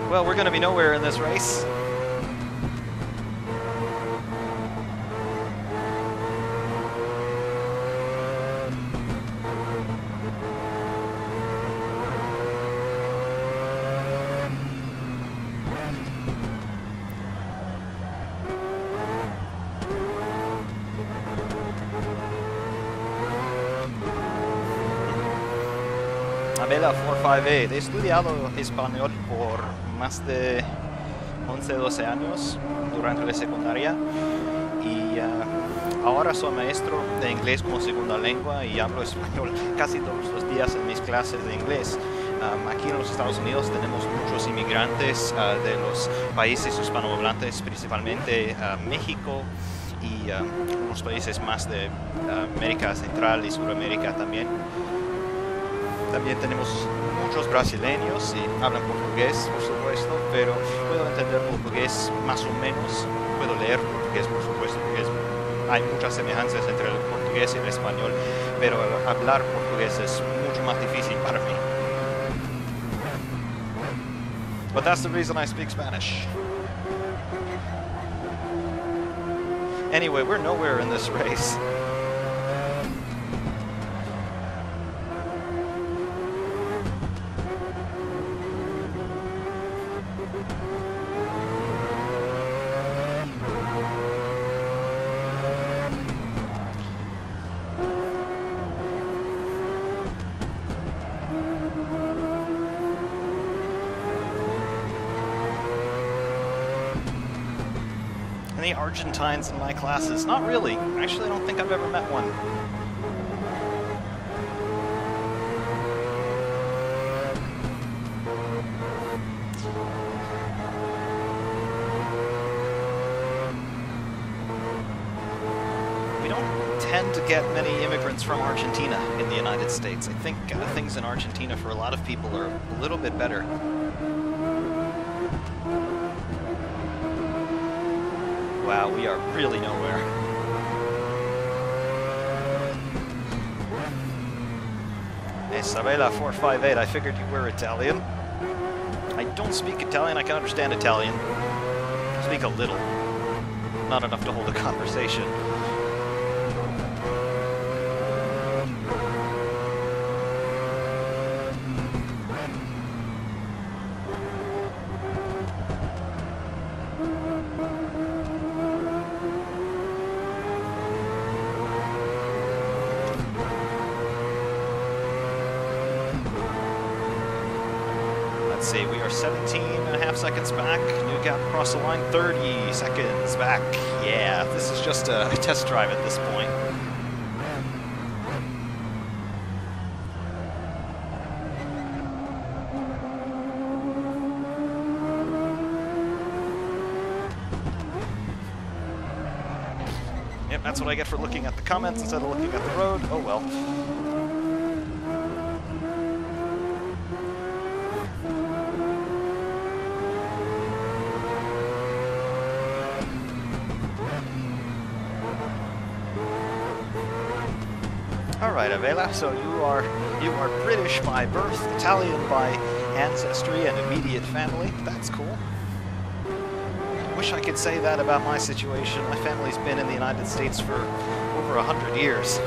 Well, we're going to be nowhere in this race. Abela 458. He estudiado español por más de 11-12 años durante la secundaria y ahora soy maestro de inglés como segunda lengua y hablo español casi todos los días en mis clases de inglés. Aquí en los Estados Unidos tenemos muchos inmigrantes de los países hispanohablantes, principalmente México y unos países más de América Central y Sudamérica también. También tenemos muchos brasileños y hablan portugués, por supuesto, pero puedo entender portugués más o menos. Puedo leer portugués, por supuesto, porque hay muchas semejanzas entre el portugués y el español, pero hablar portugués es mucho más difícil para mí. But that's the reason I speak Spanish. Anyway, we're nowhere in this race. Any Argentines in my classes? Not really. Actually, I don't think I've ever met one. We don't tend to get many immigrants from Argentina in the United States. I think things in Argentina for a lot of people are a little bit better. Wow, we are really nowhere. Isabella 458, I figured you were Italian. I don't speak Italian, I can understand Italian. I speak a little. Not enough to hold a conversation. See, we are 17.5 seconds back. New gap across the line, 30 seconds back. Yeah, this is just a test drive at this point. Yep, that's what I get for looking at the comments instead of looking at the road. Oh well. All right, Avela, so you are British by birth, Italian by ancestry and immediate family. That's cool. Wish I could say that about my situation. My family's been in the United States for over 100 years.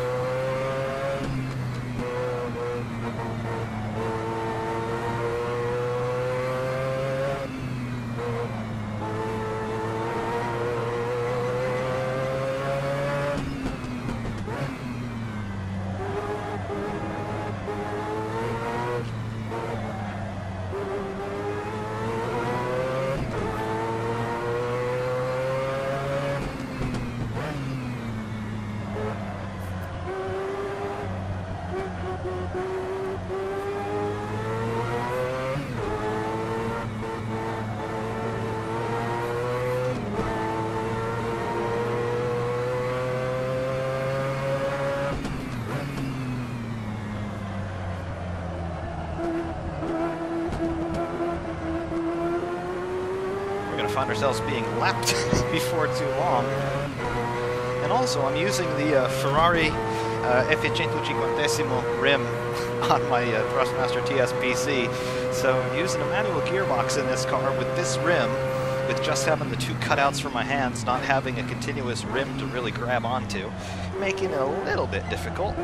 find ourselves being lapped before too long. And also, I'm using the Ferrari F150 rim on my Thrustmaster TSPC. So I'm using a manual gearbox in this car with this rim, with just having the two cutouts for my hands, not having a continuous rim to really grab onto, making it a little bit difficult.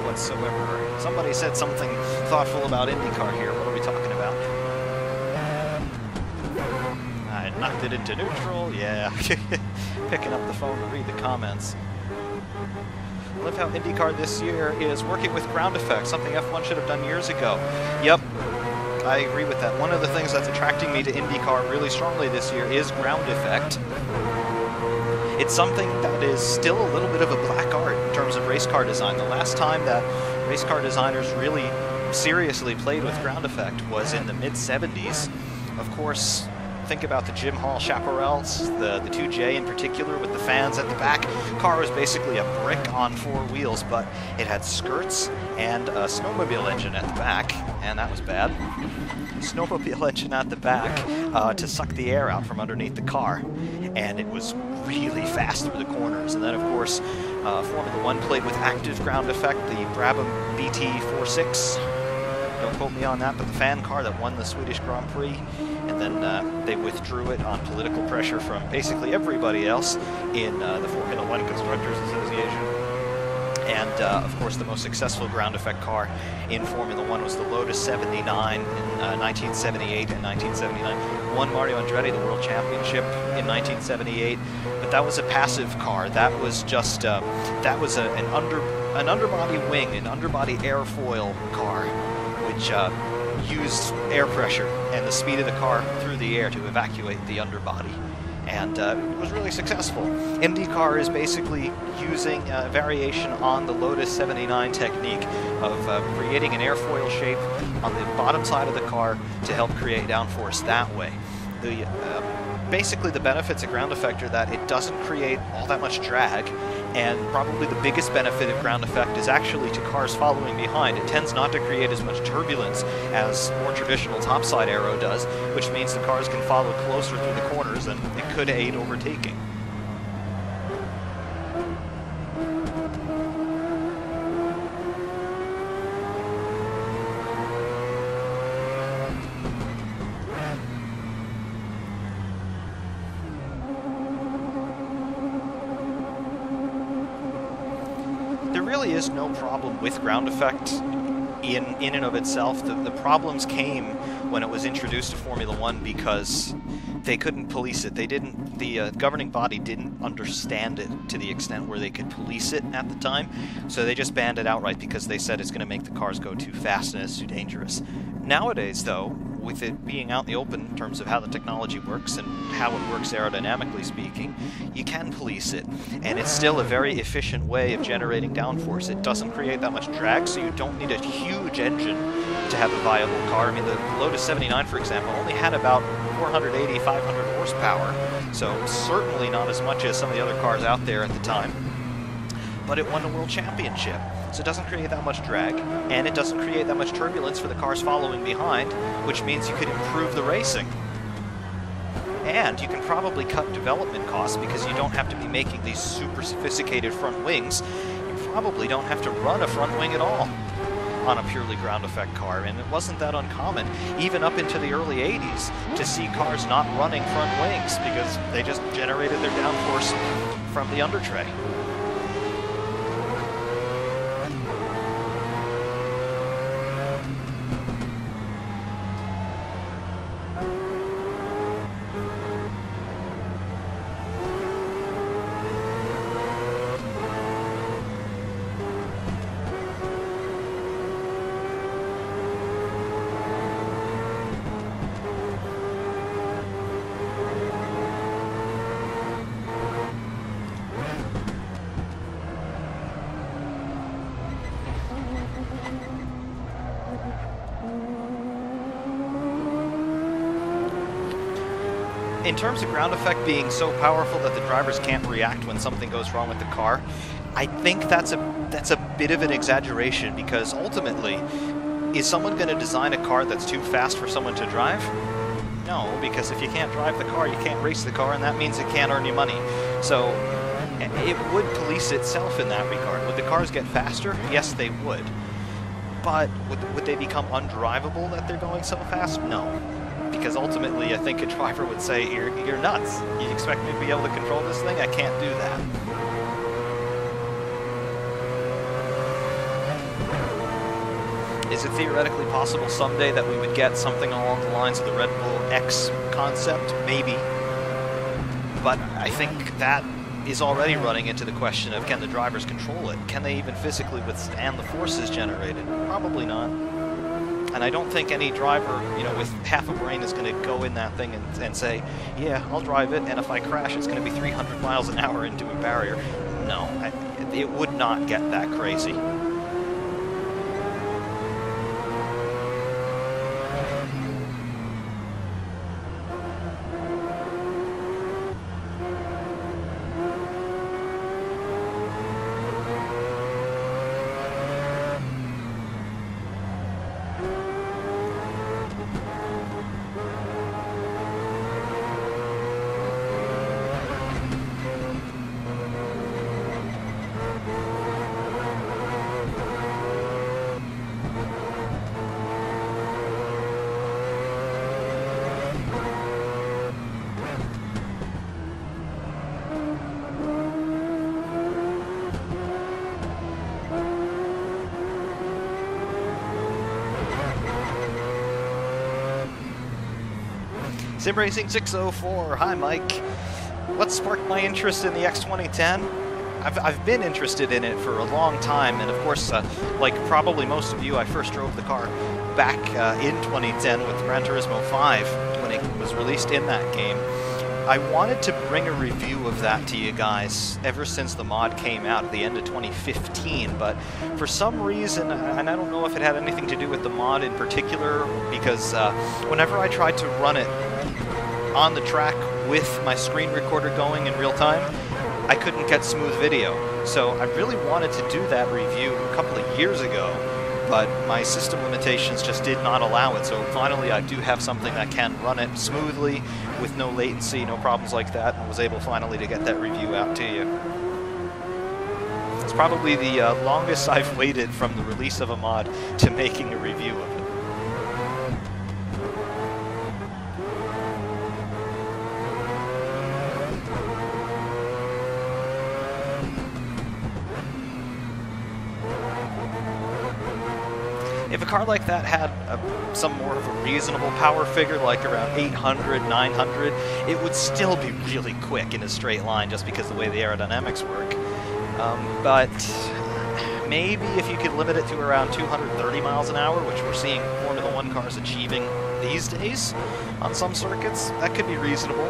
Whatsoever. Somebody said something thoughtful about IndyCar here. What are we talking about? I knocked it into neutral. Yeah. Picking up the phone to read the comments. I love how IndyCar this year is working with ground effects, something F1 should have done years ago. Yep, I agree with that. One of the things that's attracting me to IndyCar really strongly this year is ground effect. It's something that is still a little bit of a black art in terms of race car design. The last time that race car designers really seriously played with ground effect was in the mid-70s. Of course, think about the Jim Hall chaparrals, the 2J in particular with the fans at the back. The car was basically a brick on four wheels, but it had skirts and a snowmobile engine at the back, and that was bad. Snowmobile engine at the back to suck the air out from underneath the car, and it was really fast through the corners. And then, of course, Formula 1 played with active ground effect, the Brabham BT46. Don't quote me on that, but the fan car that won the Swedish Grand Prix. And then they withdrew it on political pressure from basically everybody else in the Formula 1 Constructors Association. And, of course, the most successful ground effect car in Formula 1 was the Lotus 79 in 1978 and 1979. Won Mario Andretti the World Championship in 1978, but that was a passive car. That was just, that was an underbody wing, an underbody airfoil car, which used air pressure and the speed of the car through the air to evacuate the underbody. And it was really successful. IndyCar is basically using a variation on the Lotus 79 technique of creating an airfoil shape on the bottom side of the car to help create downforce that way. Basically the benefits of ground effect are that it doesn't create all that much drag, and probably the biggest benefit of ground effect is actually to cars following behind. It tends not to create as much turbulence as more traditional topside aero does, which means the cars can follow closer through the corners and it could aid overtaking. There really is no problem with ground effect in and of itself. The problems came when it was introduced to Formula 1 because they couldn't police it. The governing body didn't understand it to the extent where they could police it at the time, so they just banned it outright because they said it's going to make the cars go too fast and it's too dangerous. Nowadays, though, with it being out in the open in terms of how the technology works and how it works aerodynamically speaking, you can police it. And it's still a very efficient way of generating downforce. It doesn't create that much drag, so you don't need a huge engine to have a viable car. I mean, the Lotus 79, for example, only had about 480, 500 horsepower, so certainly not as much as some of the other cars out there at the time. But it won the World Championship. So it doesn't create that much drag, and it doesn't create that much turbulence for the cars following behind, which means you could improve the racing. And you can probably cut development costs because you don't have to be making these super sophisticated front wings. You probably don't have to run a front wing at all on a purely ground effect car, and it wasn't that uncommon, even up into the early 80s, to see cars not running front wings because they just generated their downforce from the undertray. In terms of ground effect being so powerful that the drivers can't react when something goes wrong with the car, I think that's a bit of an exaggeration, because ultimately, is someone going to design a car that's too fast for someone to drive? No, because if you can't drive the car, you can't race the car, and that means it can't earn you money. So it would police itself in that regard. Would the cars get faster? Yes, they would. But would they become undrivable that they're going so fast? No. Because ultimately, I think a driver would say, you're nuts. You expect me to be able to control this thing? I can't do that. Is it theoretically possible someday that we would get something along the lines of the Red Bull X concept? Maybe. But I think that is already running into the question of, can the drivers control it? Can they even physically withstand the forces generated? Probably not. And I don't think any driver, you know, with half a brain is going to go in that thing and say, yeah, I'll drive it, and if I crash, it's going to be 300 miles an hour into a barrier. No, it would not get that crazy. SimRacing604, hi Mike. What sparked my interest in the X2010? I've been interested in it for a long time, and of course, like probably most of you, I first drove the car back in 2010 with Gran Turismo 5 when it was released in that game. I wanted to bring a review of that to you guys ever since the mod came out at the end of 2015, but for some reason, and I don't know if it had anything to do with the mod in particular, because whenever I tried to run it on the track with my screen recorder going in real time, I couldn't get smooth video. So I really wanted to do that review a couple of years ago, but my system limitations just did not allow it. So finally I do have something that can run it smoothly with no latency, no problems like that, and was able finally to get that review out to you. It's probably the longest I've waited from the release of a mod to making a review of it. If a car like that had some more of a reasonable power figure, like around 800, 900, it would still be really quick in a straight line just because of the way the aerodynamics work. But maybe if you could limit it to around 230 miles an hour, which we're seeing Formula 1 cars achieving these days on some circuits, that could be reasonable.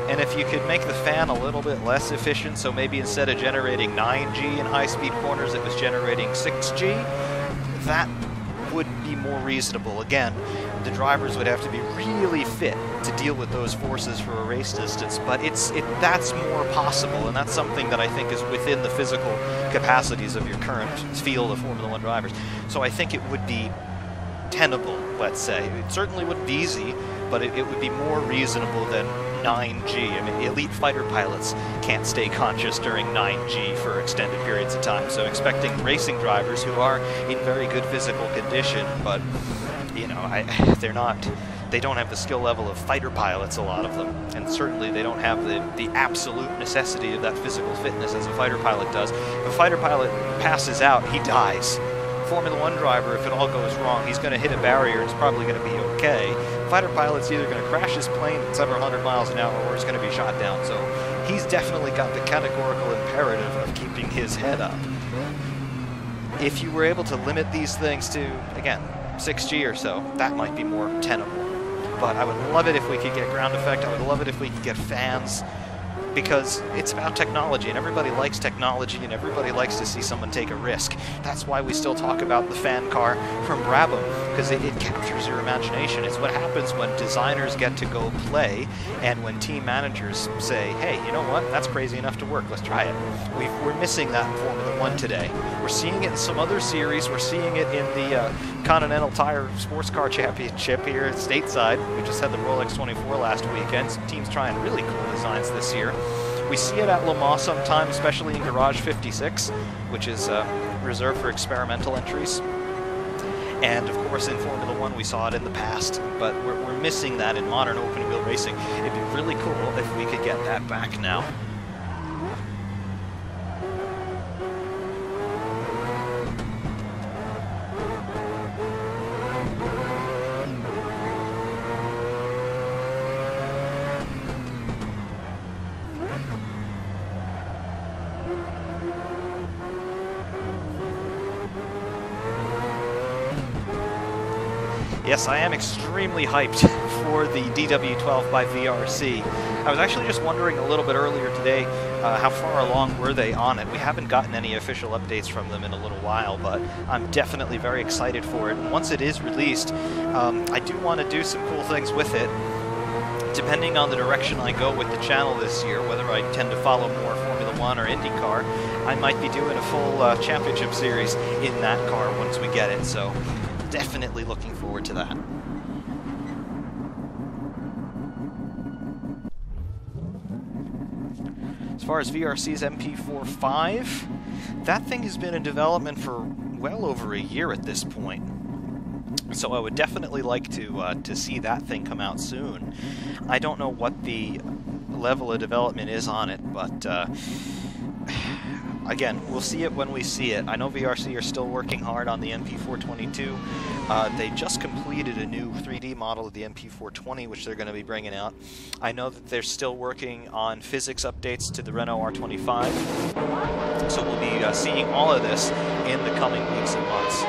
And if you could make the fan a little bit less efficient, so maybe instead of generating 9G in high-speed corners, it was generating 6G, that would be more reasonable. Again, the drivers would have to be really fit to deal with those forces for a race distance, but that's more possible, and that's something that I think is within the physical capacities of your current field of Formula 1 drivers. So I think it would be tenable, let's say. It certainly wouldn't be easy, but it would be more reasonable than 9G. I mean, elite fighter pilots can't stay conscious during 9G for extended periods of time, so expecting racing drivers who are in very good physical condition, but, you know, they don't have the skill level of fighter pilots, a lot of them, and certainly they don't have the absolute necessity of that physical fitness as a fighter pilot does. If a fighter pilot passes out, he dies. Formula One driver, if it all goes wrong, he's going to hit a barrier and it's probably going to be okay. Fighter pilot's either going to crash his plane at several hundred miles an hour or he's going to be shot down, so he's definitely got the categorical imperative of keeping his head up. If you were able to limit these things to, again, 6G or so, that might be more tenable. But I would love it if we could get ground effect. I would love it if we could get fans, because it's about technology, and everybody likes technology, and everybody likes to see someone take a risk. That's why we still talk about the fan car from Brabham, because it captures your imagination. It's what happens when designers get to go play, and when team managers say, hey, you know what, that's crazy enough to work, let's try it. We're missing that in Formula One today. We're seeing it in some other series. We're seeing it in the Continental Tire Sports Car Championship here at Stateside. We just had the Rolex 24 last weekend. Some teams trying really cool designs this year. We see it at Le Mans sometimes, especially in Garage 56, which is reserved for experimental entries. And of course in Formula One we saw it in the past, but we're missing that in modern open wheel racing. It'd be really cool if we could get that back now. Yes, I am extremely hyped for the DW12 by VRC. I was actually just wondering a little bit earlier today, how far along were they on it? We haven't gotten any official updates from them in a little while, but I'm definitely very excited for it. And once it is released, I do want to do some cool things with it. Depending on the direction I go with the channel this year, whether I tend to follow more Formula One or IndyCar, I might be doing a full championship series in that car once we get it, so definitely looking forward to that. As far as VRC's MP45, that thing has been in development for well over a year at this point. So I would definitely like to see that thing come out soon. I don't know what the level of development is on it, but again, we'll see it when we see it. I know VRC are still working hard on the MP422. They just completed a new 3D model of the MP420, which they're going to be bringing out. I know that they're still working on physics updates to the Renault R25. So we'll be seeing all of this in the coming weeks and months.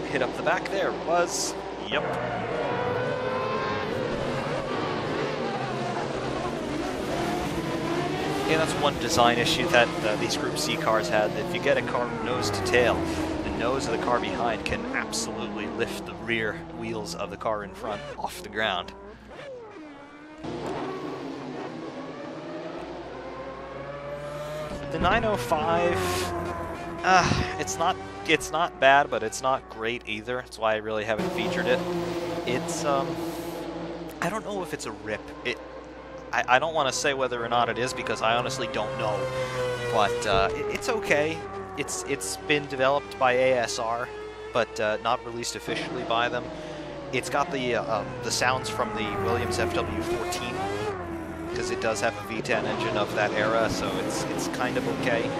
Hit up the back there. Was. Yep. Yeah, that's one design issue that these Group C cars had. If you get a car nose to tail, the nose of the car behind can absolutely lift the rear wheels of the car in front off the ground. The 905... it's not bad, but it's not great either. That's why I really haven't featured it. It's, I don't know if it's a rip. I don't want to say whether or not it is, because I honestly don't know. But it's okay. It's been developed by ASR, but not released officially by them. It's got the sounds from the Williams FW14, because it does have a V10 engine of that era, so it's kind of okay.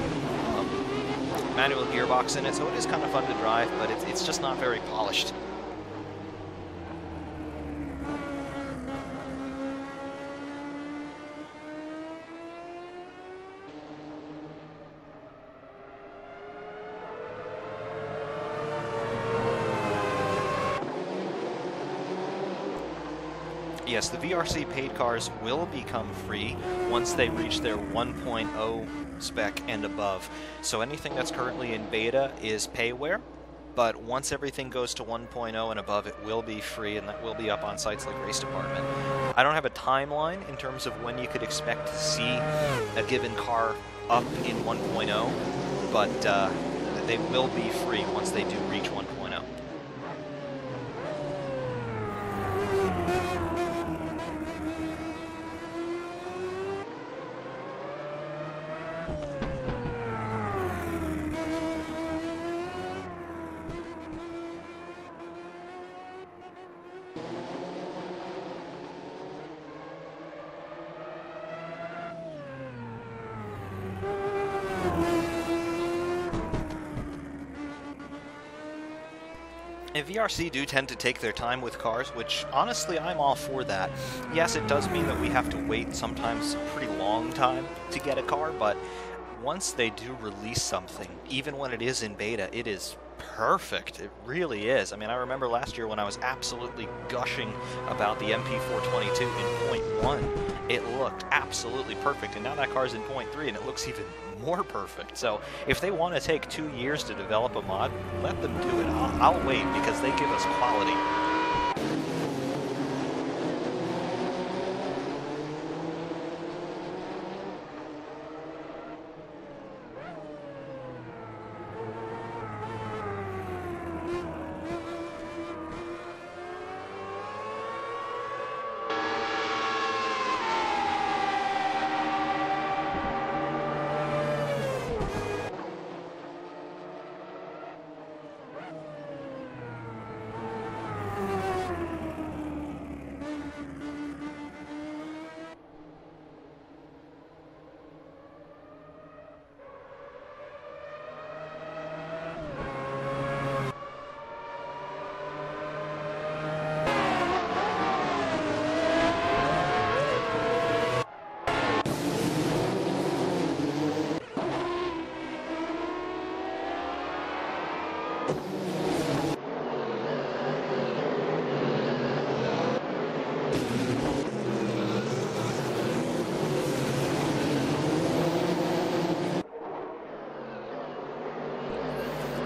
Manual gearbox in it, so it is kind of fun to drive, but it's just not very polished. Yes, the VRC paid cars will become free once they reach their 1.0 spec and above. So anything that's currently in beta is payware, but once everything goes to 1.0 and above, it will be free, and that will be up on sites like Race Department. I don't have a timeline in terms of when you could expect to see a given car up in 1.0, but they will be free once they do reach 1.0. And VRC do tend to take their time with cars, which honestly I'm all for that. Yes, it does mean that we have to wait sometimes a pretty long time to get a car, but once they do release something, even when it is in beta, it is perfect. It really is. I mean, I remember last year when I was absolutely gushing about the MP422 in 0.1. It looked absolutely perfect, and now that car's in 0.3 and it looks even more perfect. So if they want to take 2 years to develop a mod, let them do it. I'll wait, because they give us quality.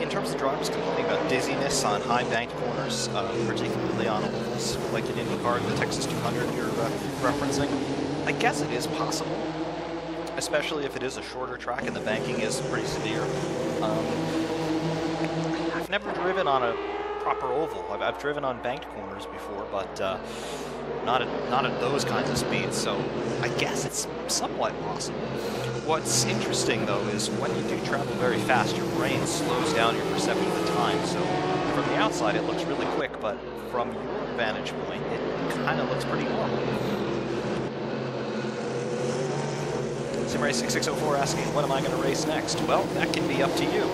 In terms of drivers complaining about dizziness on high banked corners, particularly on ovals, like in IndyCar, the Texas 200 you're referencing, I guess it is possible, especially if it is a shorter track and the banking is pretty severe. I've never driven on a proper oval. I've driven on banked corners before, but not at those kinds of speeds, so I guess it's somewhat possible. What's interesting, though, is when you do travel very fast, your brain slows down your perception of time, so from the outside it looks really quick, but from your vantage point, it kind of looks pretty normal. SimRacing604 asking, what am I going to race next? Well, that can be up to you.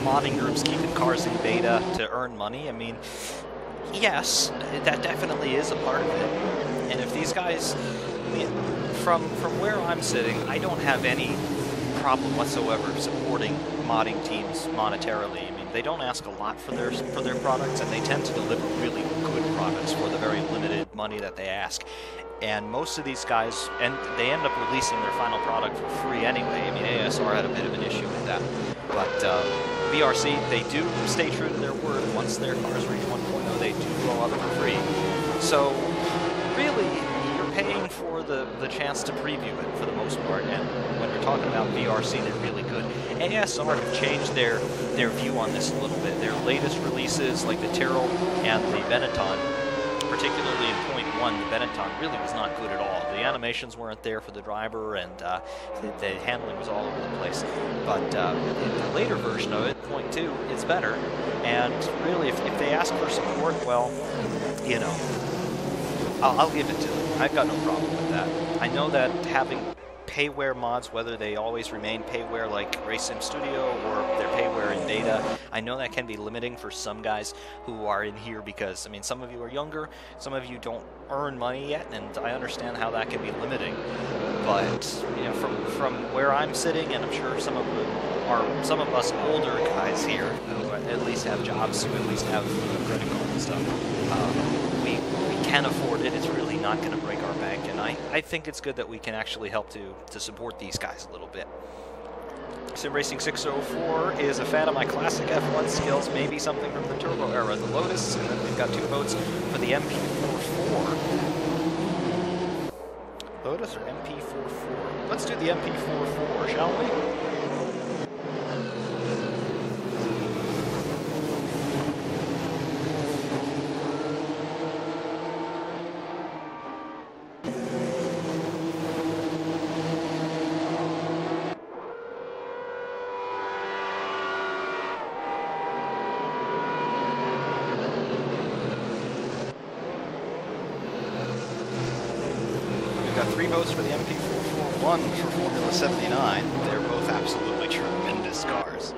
Modding groups keeping cars in beta to earn money, I mean, yes, that definitely is a part of it. And if these guys, I mean, from where I'm sitting, I don't have any problem whatsoever supporting modding teams monetarily. I mean, they don't ask a lot for their products, and they tend to deliver really good products for the very limited money that they ask. And most of these guys, and they end up releasing their final product for free anyway. I mean, ASR had a bit of an issue with that. But VRC, they do stay true to their word. Once their cars reach 1.0, they do go up for free. So really, you're paying for the chance to preview it for the most part, and when you're talking about VR, seeing it really good. ASR have changed their view on this a little bit. Their latest releases, like the Tyrrell and the Benetton, particularly in point one, the Benetton really was not good at all. The animations weren't there for the driver, and the handling was all over the place. But the later version of it, point two, it's better. And really, if they ask for support, well, you know, I'll give it to them. I've got no problem with that. I know that having payware mods, whether they always remain payware like RaceSim Studio or they're payware in beta, I know that can be limiting for some guys who are in here because, I mean, some of you are younger, some of you don't earn money yet, and I understand how that can be limiting. But, you know, from where I'm sitting, and I'm sure some of us older guys here who at least have jobs, who at least have credit card and stuff, we can afford it. It's really not going to break our bank, and I think it's good that we can actually help to support these guys a little bit. SimRacing604 is a fan of my classic F1 skills, maybe something from the Turbo era, the Lotus, and then we've got 2 votes for the MP44. Lotus or MP44? Let's do the MP44, shall we? Got 3 votes for the MP44, 1 for Formula 79. They're both absolutely tremendous cars.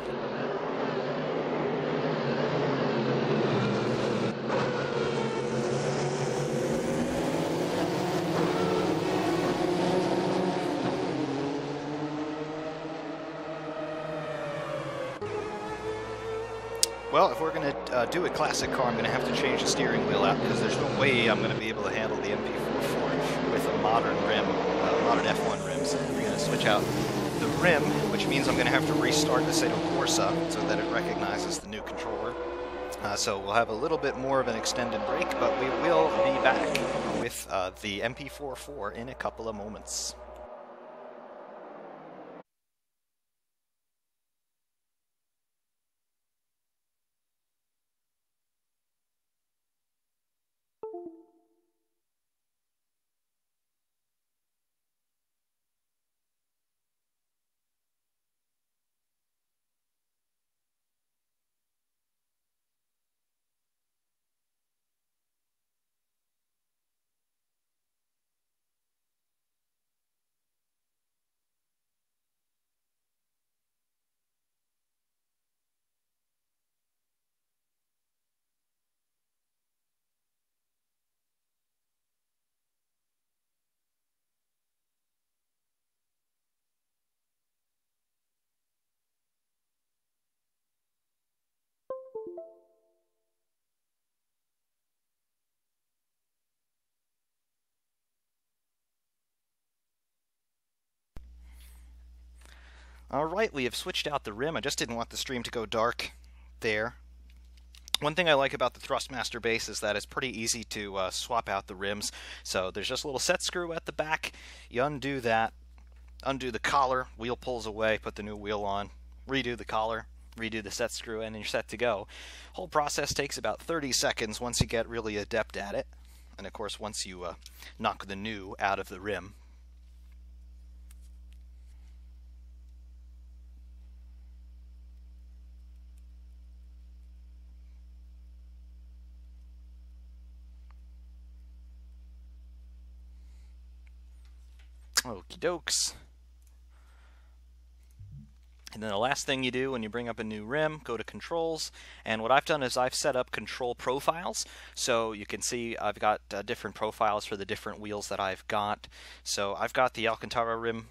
Well, if we're going to do a classic car, I'm going to have to change the steering wheel out because there's no way I'm going to be able to handle the MP44 with a modern rim, modern F1 rims. We're going to switch out the rim, which means I'm going to have to restart the Assetto Corsa so that it recognizes the new controller. So we'll have a little bit more of an extended break, but we will be back with the MP44 in a couple of moments. Alright, we have switched out the rim. I just didn't want the stream to go dark there. One thing I like about the Thrustmaster base is that it's pretty easy to swap out the rims. So there's just a little set screw at the back. You undo that, undo the collar, wheel pulls away, put the new wheel on, redo the collar, redo the set screw, and you're set to go. Whole process takes about 30 seconds once you get really adept at it. And of course, once you knock the new out of the rim. Okie dokes. And then the last thing you do when you bring up a new rim, go to controls, and what I've done is I've set up control profiles. So you can see I've got different profiles for the different wheels that I've got. So I've got the Alcantara rim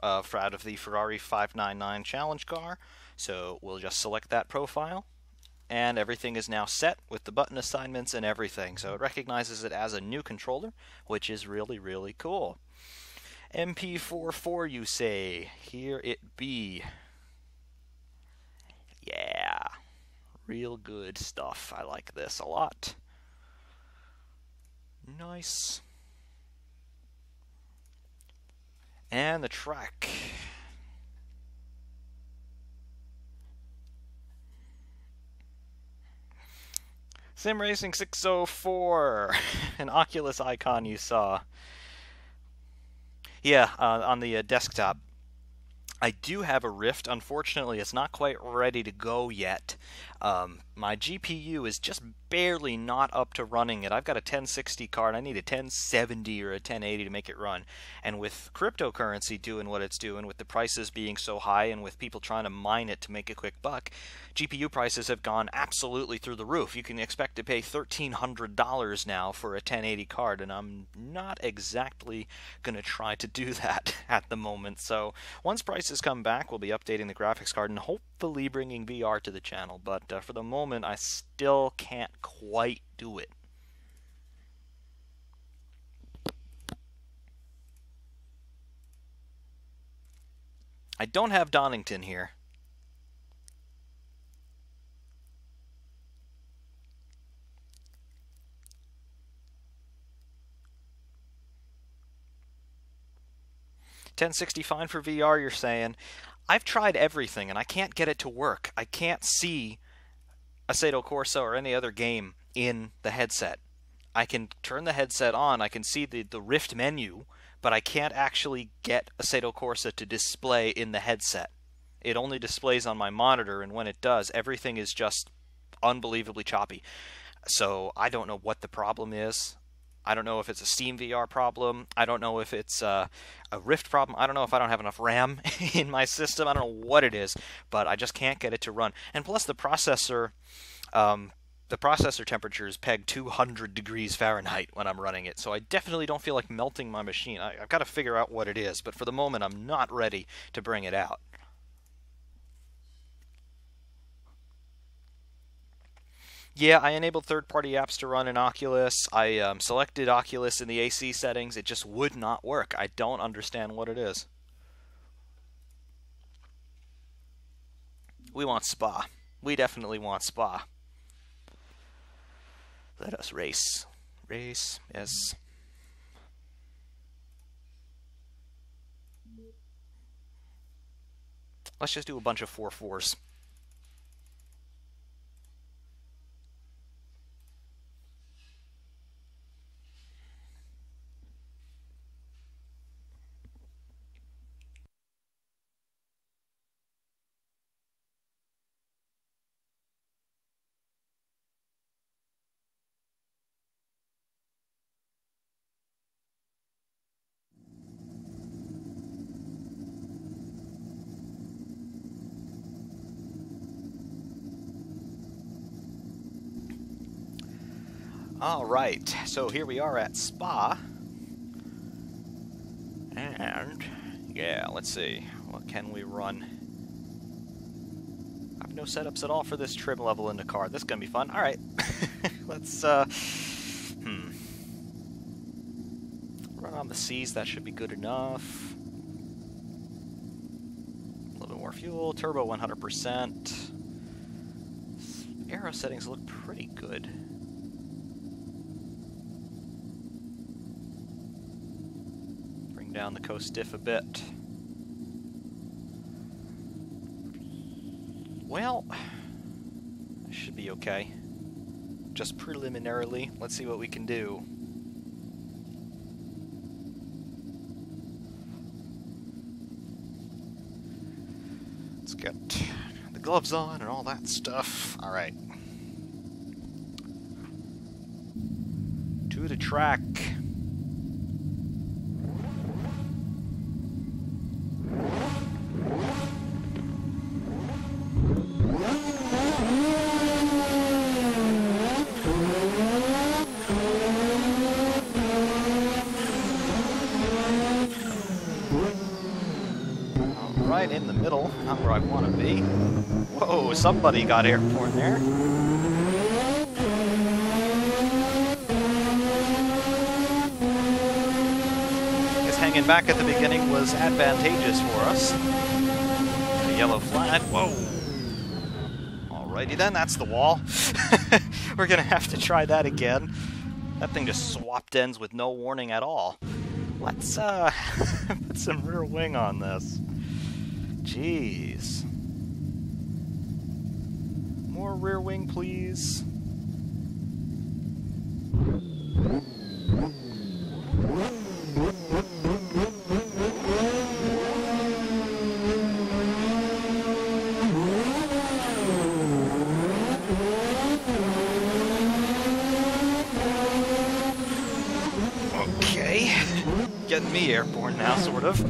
out of the Ferrari 599 Challenge car. So we'll just select that profile, and everything is now set with the button assignments and everything. So it recognizes it as a new controller, which is really, really cool. MP44, you say? Here it be. Yeah, real good stuff. I like this a lot. Nice. And the track. Sim Racing 604, an Oculus icon you saw. Yeah, on the desktop. I do have a Rift. Unfortunately, it's not quite ready to go yet. My GPU is just barely not up to running it. I've got a 1060 card. I need a 1070 or a 1080 to make it run. And with cryptocurrency doing what it's doing, with the prices being so high and with people trying to mine it to make a quick buck, GPU prices have gone absolutely through the roof. You can expect to pay $1,300 now for a 1080 card, and I'm not exactly going to try to do that at the moment. So once prices come back, we'll be updating the graphics card and hopefully bringing VR to the channel. But for the moment, I still can't quite do it. I don't have Donington here. $1060 fine for VR, you're saying? I've tried everything, and I can't get it to work. I can't see Assetto Corsa or any other game in the headset. I can turn the headset on, I can see the Rift menu, but I can't actually get Assetto Corsa to display in the headset. It only displays on my monitor, and when it does, everything is just unbelievably choppy. So I don't know what the problem is. I don't know if it's a Steam VR problem. I don't know if it's a Rift problem. I don't know if I don't have enough RAM in my system. I don't know what it is, but I just can't get it to run. And plus the processor temperature is pegged 200 degrees Fahrenheit when I'm running it, so I definitely don't feel like melting my machine. I've got to figure out what it is, but for the moment I'm not ready to bring it out. Yeah, I enabled third-party apps to run in Oculus. I selected Oculus in the AC settings. It just would not work. I don't understand what it is. We want Spa. We definitely want Spa. Let us race. Race, yes. Let's just do a bunch of 4-4s. Alright, so here we are at Spa. And, yeah, let's see. What can we run? I have no setups at all for this trim level in the car. This is going to be fun. Alright, let's, run on the C's. That should be good enough. A little bit more fuel. Turbo 100%. Aero settings look pretty good. Down the coast diff a bit. Well, I should be okay. Just preliminarily, let's see what we can do. Let's get the gloves on and all that stuff. All right. To the track. Right in the middle, not where I want to be. Whoa, somebody got airborne there. Guess hanging back at the beginning was advantageous for us. A yellow flag, whoa. Alrighty then, that's the wall. We're gonna have to try that again. That thing just swapped ends with no warning at all. Let's put some rear wing on this. Jeez. More rear wing, please. Okay. Getting me airborne now, sort of.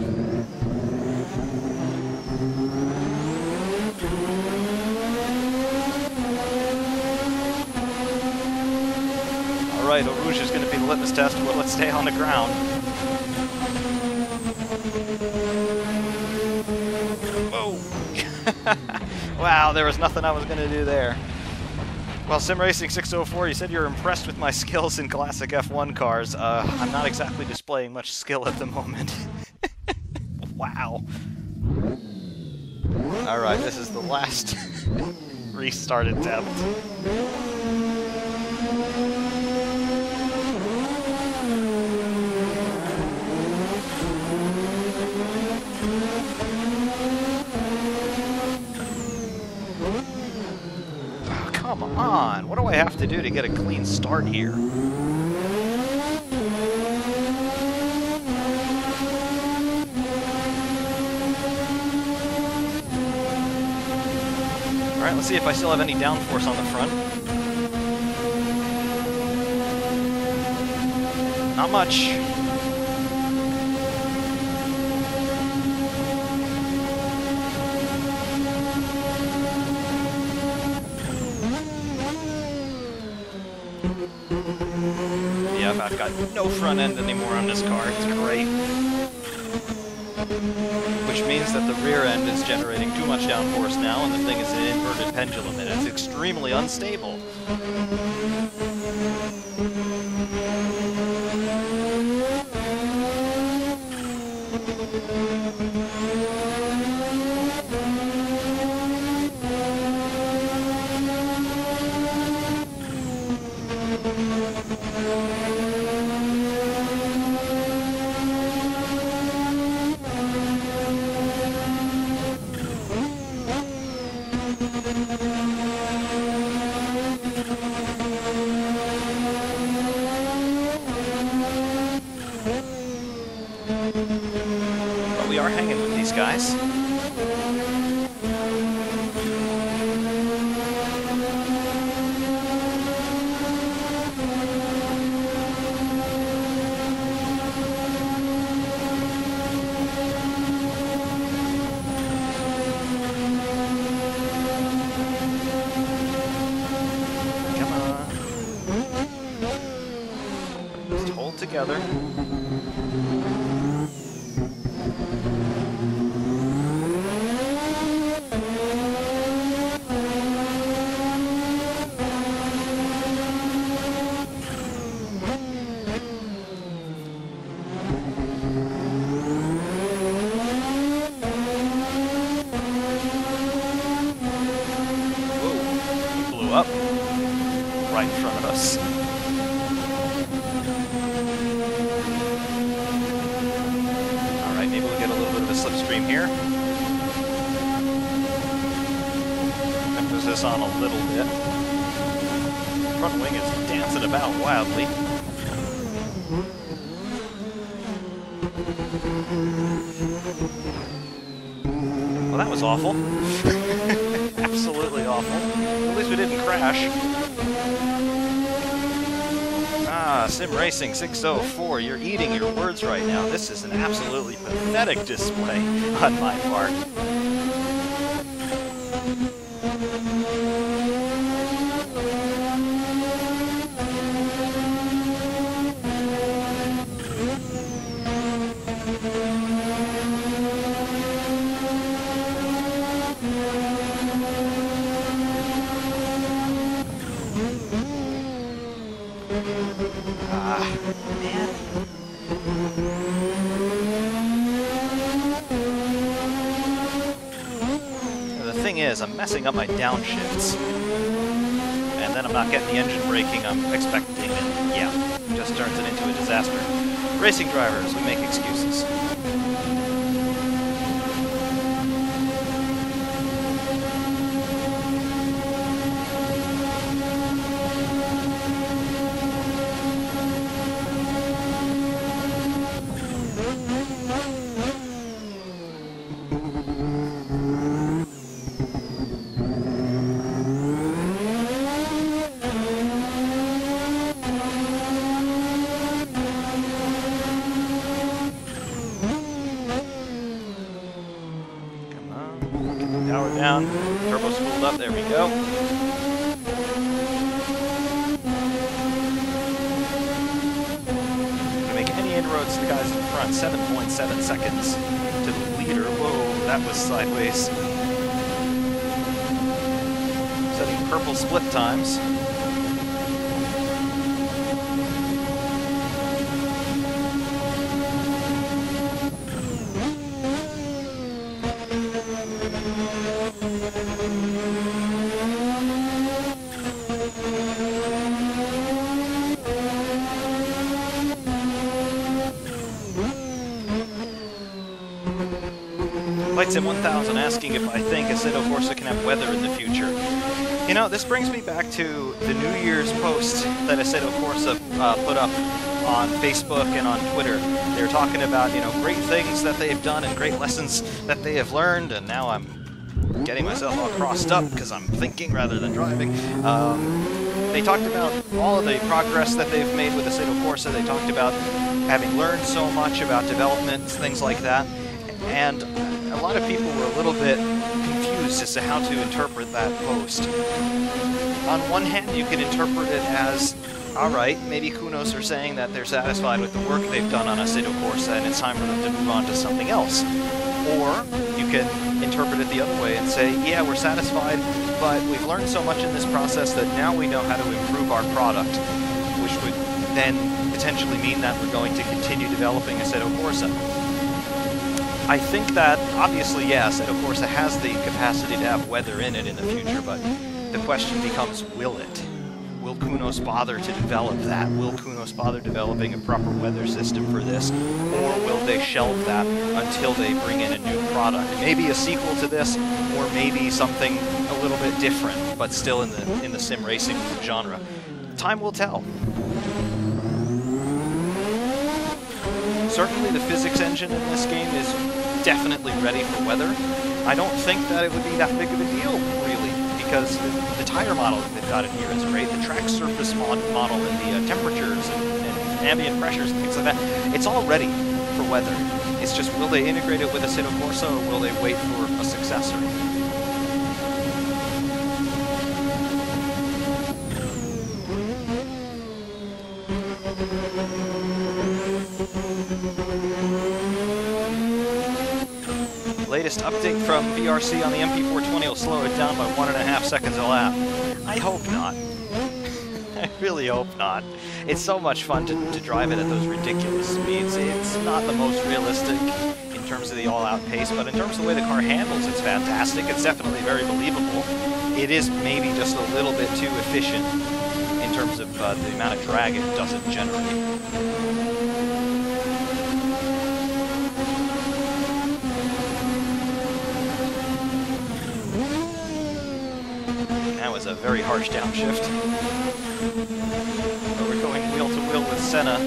Alright, Eau Rouge is going to be the litmus test, but let's stay on the ground. Whoa! Wow, there was nothing I was going to do there. Well, SimRacing601, you said you were impressed with my skills in classic F1 cars. I'm not exactly displaying much skill at the moment. Wow. Alright, this is the last restart attempt. Come on, what do I have to do to get a clean start here? Alright, let's see if I still have any downforce on the front. Not much. I've got no front end anymore on this car. It's great. Which means that the rear end is generating too much downforce now, and the thing is an inverted pendulum, and it's extremely unstable. But we are hanging with these guys. Come on. Just hold together. Up right in front of us. Alright, maybe we'll get a little bit of a slipstream here. Emphasis on a little bit. Front wing is dancing about wildly. Well, that was awful. Absolutely awful. At least we didn't crash. Ah, SimRacing601, you're eating your words right now. This is an absolutely pathetic display on my part. Man. The thing is, I'm messing up my downshifts. And then I'm not getting the engine braking I'm expecting, and yeah. just turns it into a disaster. Racing drivers, we make excuses. Power down, turbo spooled up, there we go. Gonna make any inroads to the guys in front, 7.7 seconds to the leader. Whoa, that was sideways. Setting purple split times. Sim1000 asking if I think Assetto Corsa can have weather in the future. You know, this brings me back to the New Year's post that Assetto Corsa put up on Facebook and on Twitter. They were talking about, you know, great things that they've done and great lessons that they have learned, and now I'm getting myself all crossed up because I'm thinking rather than driving. They talked about all of the progress that they've made with Assetto Corsa. They talked about having learned so much about development, things like that, and a lot of people were a little bit confused as to how to interpret that post. On one hand, you can interpret it as, alright, maybe Kunos are saying that they're satisfied with the work they've done on Assetto Corsa and it's time for them to move on to something else. Or you can interpret it the other way and say, yeah, we're satisfied, but we've learned so much in this process that now we know how to improve our product, which would then potentially mean that we're going to continue developing Assetto Corsa. I think that, obviously, yes, Assetto Corsa has the capacity to have weather in it in the future, but the question becomes, will it? Will Kunos bother to develop that? Will Kunos bother developing a proper weather system for this? Or will they shelve that until they bring in a new product? Maybe a sequel to this, or maybe something a little bit different, but still in the sim racing genre. Time will tell. Certainly the physics engine in this game is definitely ready for weather. I don't think that it would be that big of a deal, really, because the tire model that they've got in here is great. The track surface model and the temperatures and ambient pressures and things like that, it's all ready for weather. It's just, will they integrate it with Assetto Corsa, or will they wait for a successor? Latest update from VRC on the MP420 will slow it down by 1.5 seconds a lap. I hope not. I really hope not. It's so much fun to drive it at those ridiculous speeds. It's not the most realistic in terms of the all-out pace, but in terms of the way the car handles, it's fantastic. It's definitely very believable. It is maybe just a little bit too efficient in terms of the amount of drag it doesn't generate. A very harsh downshift. But we're going wheel to wheel with Senna.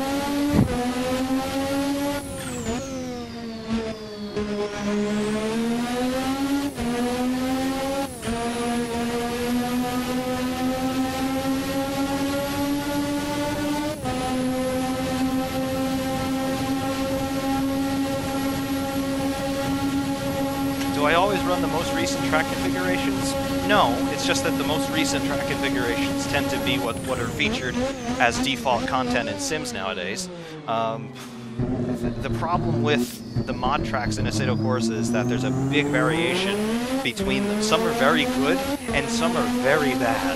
Do I always run the most recent track configurations? No, it's just that the most recent track configurations tend to be what are featured as default content in Sims nowadays. The problem with the mod tracks in Assetto Corsa is that there's a big variation between them. Some are very good, and some are very bad.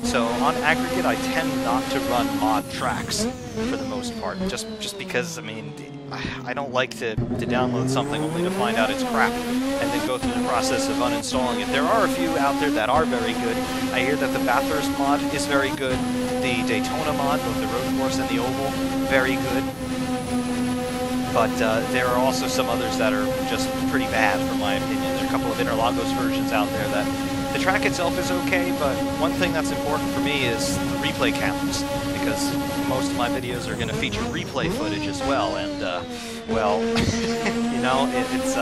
So on aggregate, I tend not to run mod tracks for the most part, just because, I mean, I don't like to download something only to find out it's crap and then go through the process of uninstalling it. There are a few out there that are very good. I hear that the Bathurst mod is very good. The Daytona mod, both the road course and the oval, very good. But there are also some others that are just pretty bad, from my opinion. There are a couple of Interlagos versions out there that the track itself is okay, but one thing that's important for me is the replay cameras, because most of my videos are going to feature replay footage as well, and well, you know, it's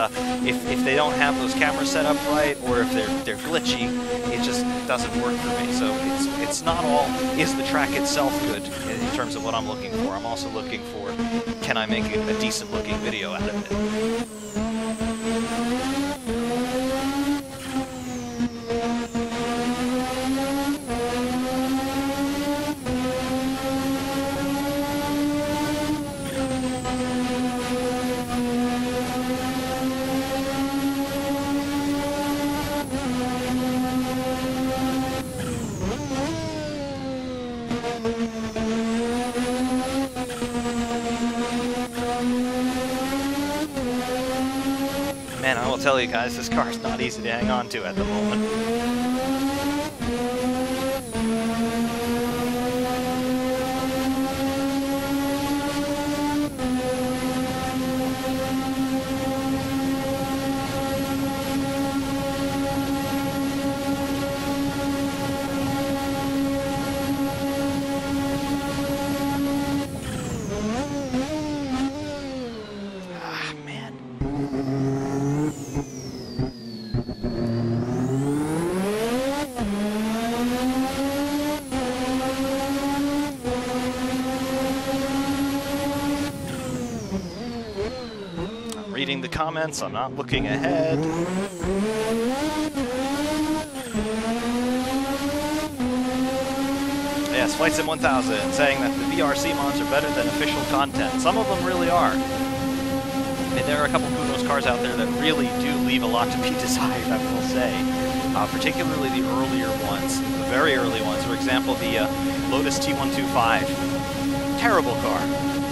if they don't have those cameras set up right, or if they're glitchy, it just doesn't work for me. So it's not all is the track itself good in terms of what I'm looking for. I'm also looking for, can I make a decent looking video out of it? Man, I will tell you guys, this car is not easy to hang on to at the moment. Reading the comments, I'm not looking ahead. Yes, FlightSim1000 saying that the VRC mods are better than official content. Some of them really are. I mean, there are a couple Kunos cars out there that really do leave a lot to be desired, I will say. Particularly the earlier ones, the very early ones. For example, the Lotus T125. Terrible car.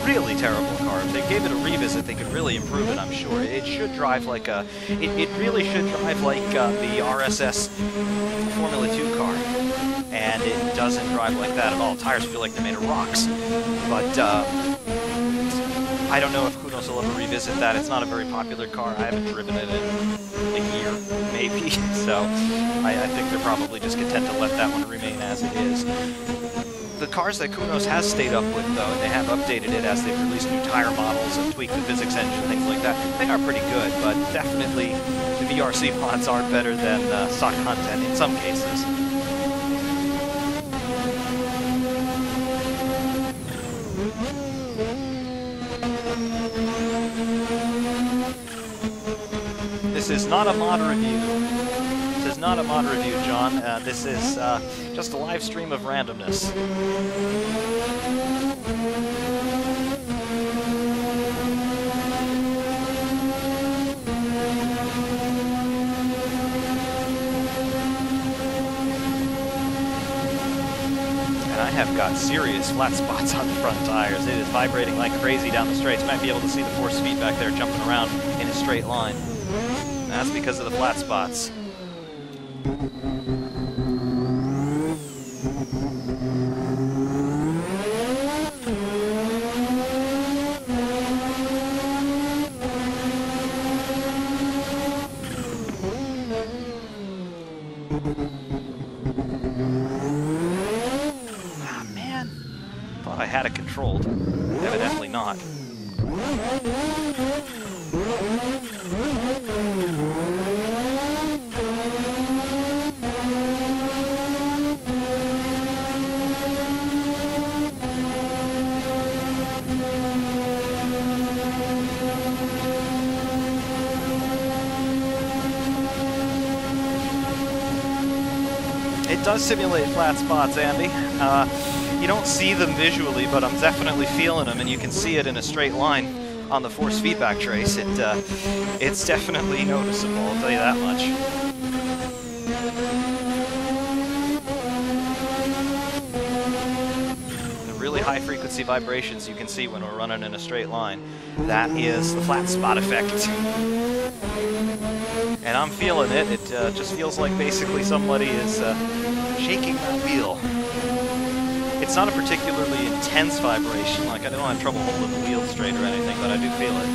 Really terrible car. If they gave it a revisit, they could really improve it, I'm sure. It should drive like a... It really should drive like the RSS Formula 2 car. And it doesn't drive like that at all. Tires feel like they're made of rocks. But I don't know if Kunos will ever revisit that. It's not a very popular car. I haven't driven it in a year, maybe. So I think they're probably just content to let that one remain as it is. The cars that Kunos has stayed up with, though, and they have updated it as they've released new tire models and tweaked the physics engine, things like that, they are pretty good, but definitely the VRC mods are better than stock content in some cases. This is not a mod review. This is not a mod review, John. This is just a live stream of randomness. And I have got serious flat spots on the front tires. It is vibrating like crazy down the straights. You might be able to see the force feet back there jumping around in a straight line. And that's because of the flat spots. Ah, man. Thought I had it controlled. Evidently not. It does simulate flat spots, Andy. You don't see them visually, but I'm definitely feeling them, and you can see it in a straight line on the force feedback trace. It's definitely noticeable, I'll tell you that much. The really high-frequency vibrations you can see when we're running in a straight line. That is the flat spot effect. And I'm feeling it. It just feels like basically somebody is shaking that wheel. It's not a particularly intense vibration, like I don't have trouble holding the wheel straight or anything, but I do feel it.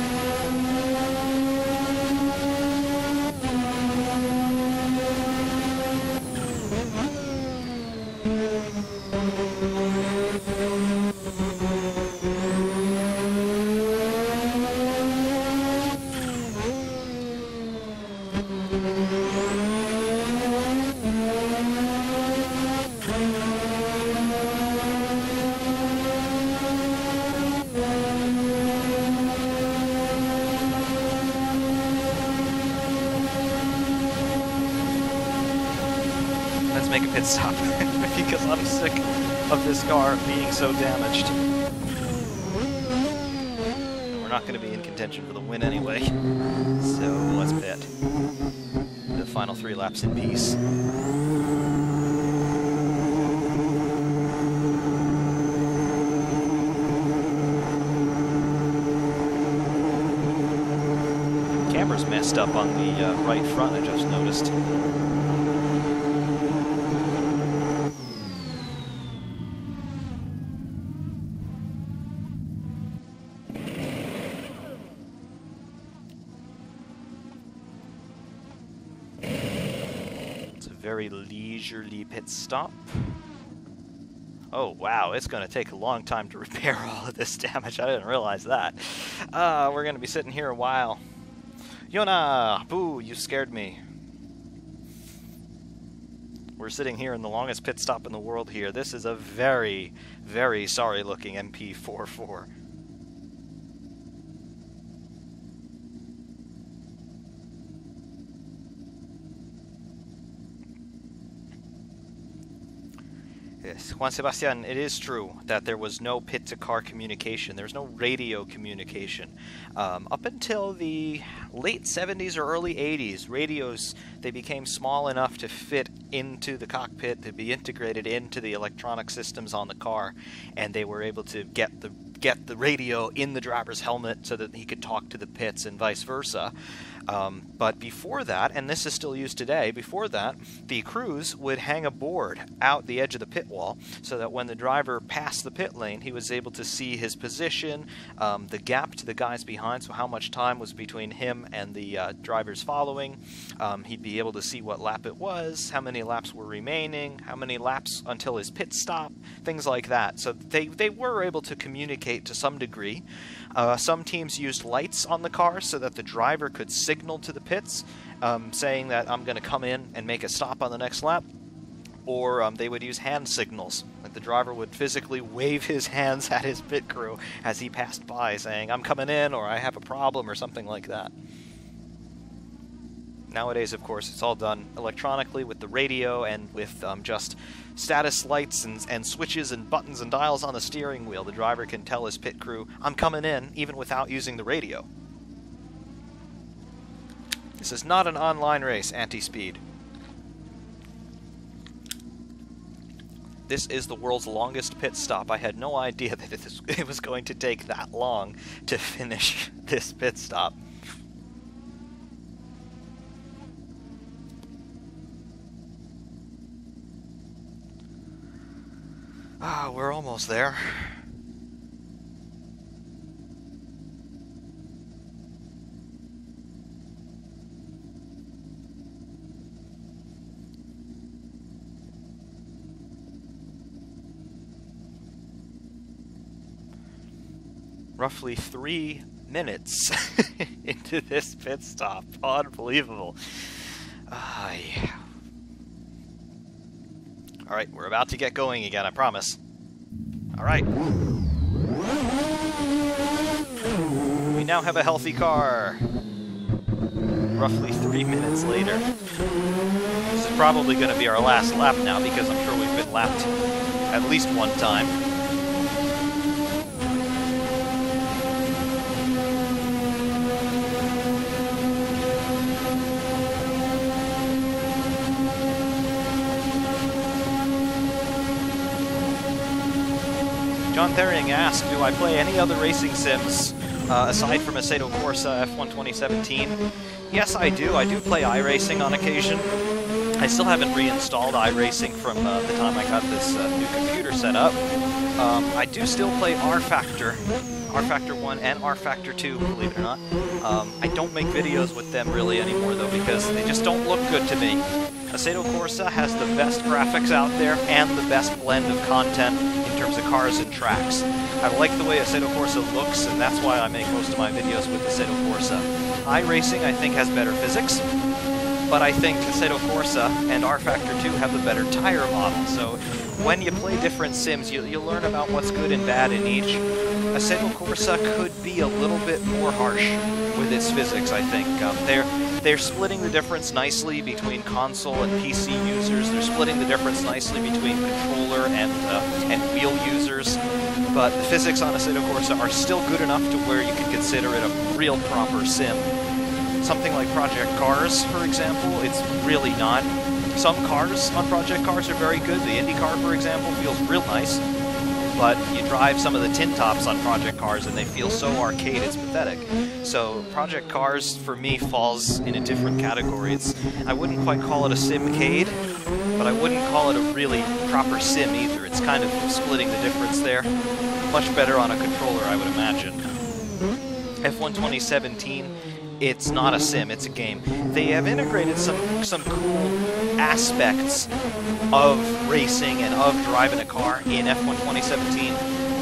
Make a pit stop because I'm sick of this car being so damaged. We're not going to be in contention for the win anyway, so let's pit. The final 3 laps in peace. Camera's messed up on the right front, I just noticed. Very leisurely pit stop. Oh wow, it's going to take a long time to repair all of this damage. I didn't realize that. We're going to be sitting here a while. Yona! Boo, you scared me. We're sitting here in the longest pit stop in the world here. This is a very, very sorry looking MP44. Yes, Juan Sebastian, it is true that there was no pit-to-car communication. There's no radio communication. Up until the late 70s or early 80s, radios, they became small enough to fit into the cockpit, to be integrated into the electronic systems on the car, and they were able to get the radio in the driver's helmet so that he could talk to the pits and vice versa. But before that, and this is still used today, before that, the crews would hang a board out the edge of the pit wall so that when the driver passed the pit lane, he was able to see his position, the gap to the guys behind, so how much time was between him and the drivers following. He'd be able to see what lap it was, how many laps were remaining, how many laps until his pit stop, things like that. So they were able to communicate to some degree. Some teams used lights on the car so that the driver could signal to the pits, saying that I'm going to come in and make a stop on the next lap. Or they would use hand signals. Like the driver would physically wave his hands at his pit crew as he passed by, saying, I'm coming in, or I have a problem, or something like that. Nowadays, of course, it's all done electronically with the radio and with just status lights and switches and buttons and dials on the steering wheel. The driver can tell his pit crew, I'm coming in, even without using the radio. This is not an online race, anti-speed. This is the world's longest pit stop. I had no idea that it was going to take that long to finish this pit stop. Ah, we're almost there. Roughly 3 minutes into this pit stop. Unbelievable. Yeah. Alright, we're about to get going again, I promise. Alright. We now have a healthy car. Roughly 3 minutes later. This is probably going to be our last lap now, because I'm sure we've been lapped at least one time. John Thering asked, do I play any other racing sims aside from Assetto Corsa F1 2017? Yes, I do. I do play iRacing on occasion. I still haven't reinstalled iRacing from the time I got this new computer set up. I do still play R-Factor 1 and R-Factor 2, believe it or not. I don't make videos with them really anymore, though, because they just don't look good to me. Assetto Corsa has the best graphics out there and the best blend of content in terms of cars and tracks. I like the way Assetto Corsa looks, and that's why I make most of my videos with Assetto Corsa. iRacing, I think, has better physics, but I think Assetto Corsa and R-Factor 2 have the better tire model, so when you play different sims, you learn about what's good and bad in each. Assetto Corsa could be a little bit more harsh with its physics, I think. They're splitting the difference nicely between console and PC users. They're splitting the difference nicely between controller and wheel users. But the physics on Assetto Corsa are still good enough to where you can consider it a real proper sim. Something like Project Cars, for example, it's really not. Some cars on Project Cars are very good. The Indy car, for example, feels real nice. But you drive some of the tin tops on Project Cars and they feel so arcade it's pathetic. So Project Cars, for me, falls in a different category. I wouldn't quite call it a simcade, but I wouldn't call it a really proper sim either. It's kind of splitting the difference there. Much better on a controller, I would imagine. F1 2017, it's not a sim, it's a game. They have integrated some cool aspects of racing and of driving a car in F1 2017,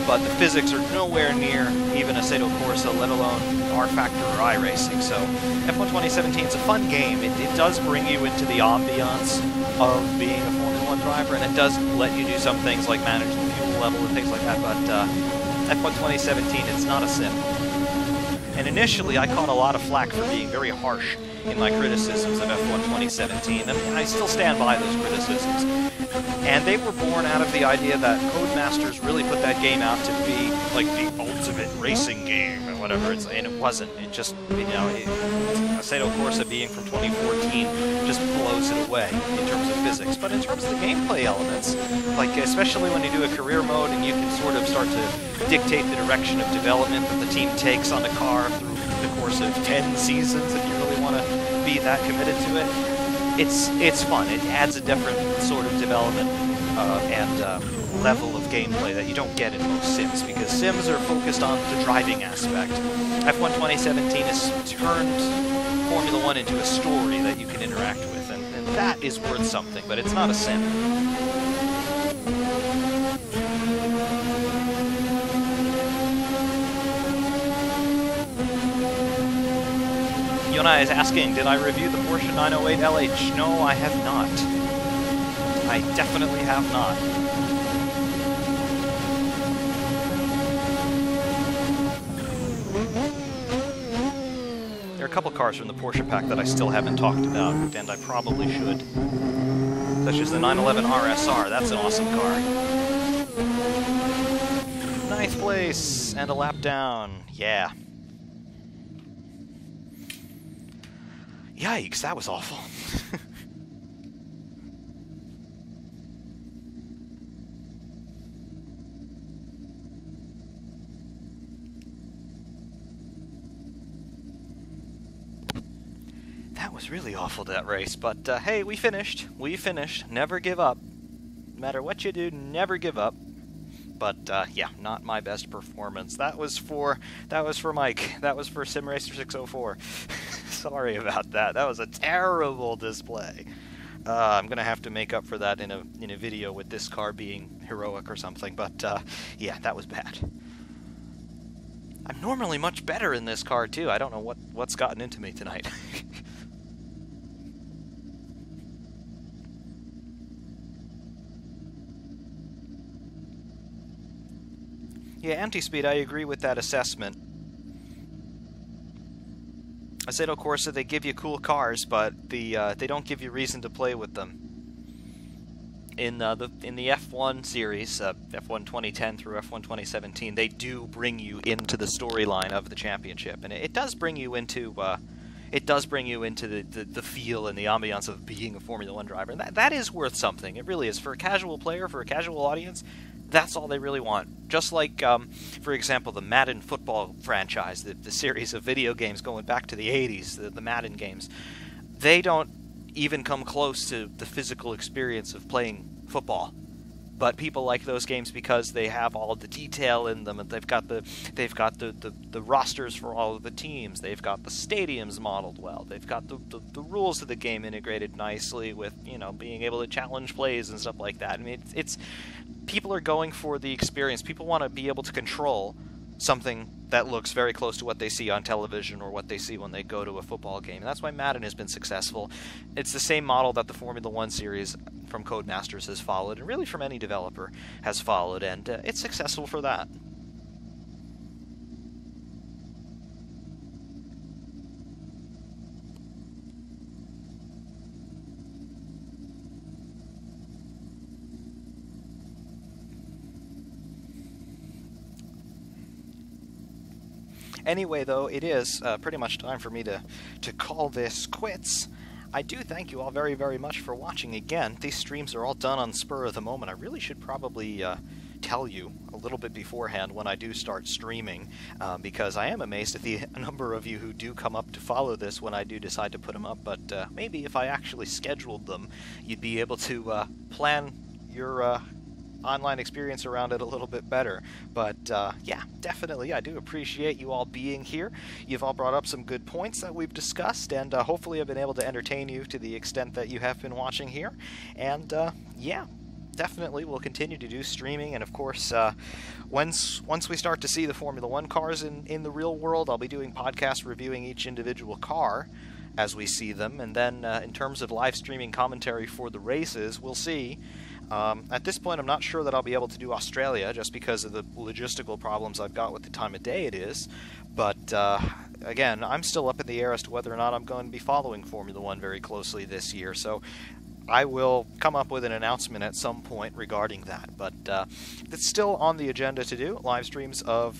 but the physics are nowhere near even Assetto Corsa, let alone R-Factor or iRacing. So F1 2017 is a fun game. It does bring you into the ambiance of being a Formula 1 driver, and it does let you do some things like manage the fuel level and things like that, but F1 2017, it's not a sim. And initially, I caught a lot of flack for being very harsh in my criticisms of F1 2017, and I still stand by those criticisms. And they were born out of the idea that Codemasters really put that game out to be like the ultimate racing game or whatever, and it wasn't. It just, you know, Assetto Corsa being from 2014 just blows it away in terms of physics. But in terms of the gameplay elements, like especially when you do a career mode and you can sort of start to dictate the direction of development that the team takes on the car through the course of 10 seasons, if you really want to be that committed to it, it's fun. It adds a different sort of development and level of gameplay that you don't get in most sims, because sims are focused on the driving aspect. F1 2017 has turned Formula 1 into a story that you can interact with, and that is worth something, but it's not a sim. Yona is asking, did I review the Porsche 908 LH? No, I have not. I definitely have not. There are a couple cars from the Porsche pack that I still haven't talked about, and I probably should. Such as the 911 RSR, that's an awesome car. 9th place, and a lap down, yeah. Yikes, that was awful. That was really awful, that race, but hey, we finished. We finished. Never give up. No matter what you do, never give up. But yeah, not my best performance. That was for Mike. That was for SimRacer604. Sorry about that. That was a terrible display. I'm gonna have to make up for that in a video with this car being heroic or something. But yeah, that was bad. I'm normally much better in this car too. I don't know what's gotten into me tonight. Yeah, anti-speed, I agree with that assessment. Assetto Corsa, they give you cool cars, but they don't give you reason to play with them. In the F1 series, F1 2010 through F1 2017, they do bring you into the storyline of the championship, and it does bring you into the feel and the ambiance of being a Formula 1 driver, and that is worth something. It really is. For a casual player, for a casual audience, That's all they really want. Just like, for example, the Madden football franchise, the series of video games going back to the 80s, the Madden games, they don't even come close to the physical experience of playing football. But people like those games because they have all of the detail in them, and they've got the rosters for all of the teams. They've got the stadiums modeled well. They've got the rules of the game integrated nicely with, you know, being able to challenge plays and stuff like that. I mean, it's people are going for the experience. People want to be able to control something that looks very close to what they see on television or what they see when they go to a football game. And that's why Madden has been successful. It's the same model that the Formula 1 series from Codemasters has followed, and really from any developer has followed, and it's successful for that. Anyway, though, it is pretty much time for me to call this quits. I do thank you all very, very much for watching again. These streams are all done on spur of the moment. I really should probably tell you a little bit beforehand when I do start streaming, because I am amazed at the number of you who do come up to follow this when I do decide to put them up, but maybe if I actually scheduled them, you'd be able to plan your online experience around it a little bit better. But yeah, definitely, I do appreciate you all being here. You've all brought up some good points that we've discussed, and hopefully I've been able to entertain you to the extent that you have been watching here. And yeah, definitely we'll continue to do streaming, and of course once we start to see the Formula 1 cars in the real world, I'll be doing podcasts reviewing each individual car as we see them, and then in terms of live streaming commentary for the races, we'll see. At this point, I'm not sure that I'll be able to do Australia, just because of the logistical problems I've got with the time of day it is. But, again, I'm still up in the air as to whether or not I'm going to be following Formula 1 very closely this year, so I will come up with an announcement at some point regarding that. But it's still on the agenda to do live streams of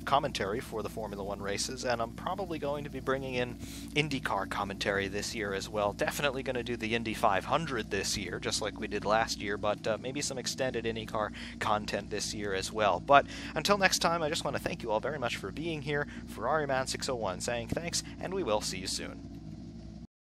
commentary for the Formula 1 races, and I'm probably going to be bringing in IndyCar commentary this year as well. Definitely going to do the Indy 500 this year, just like we did last year, but maybe some extended IndyCar content this year as well. But until next time, I just want to thank you all very much for being here. Ferrariman601 saying thanks, and we will see you soon.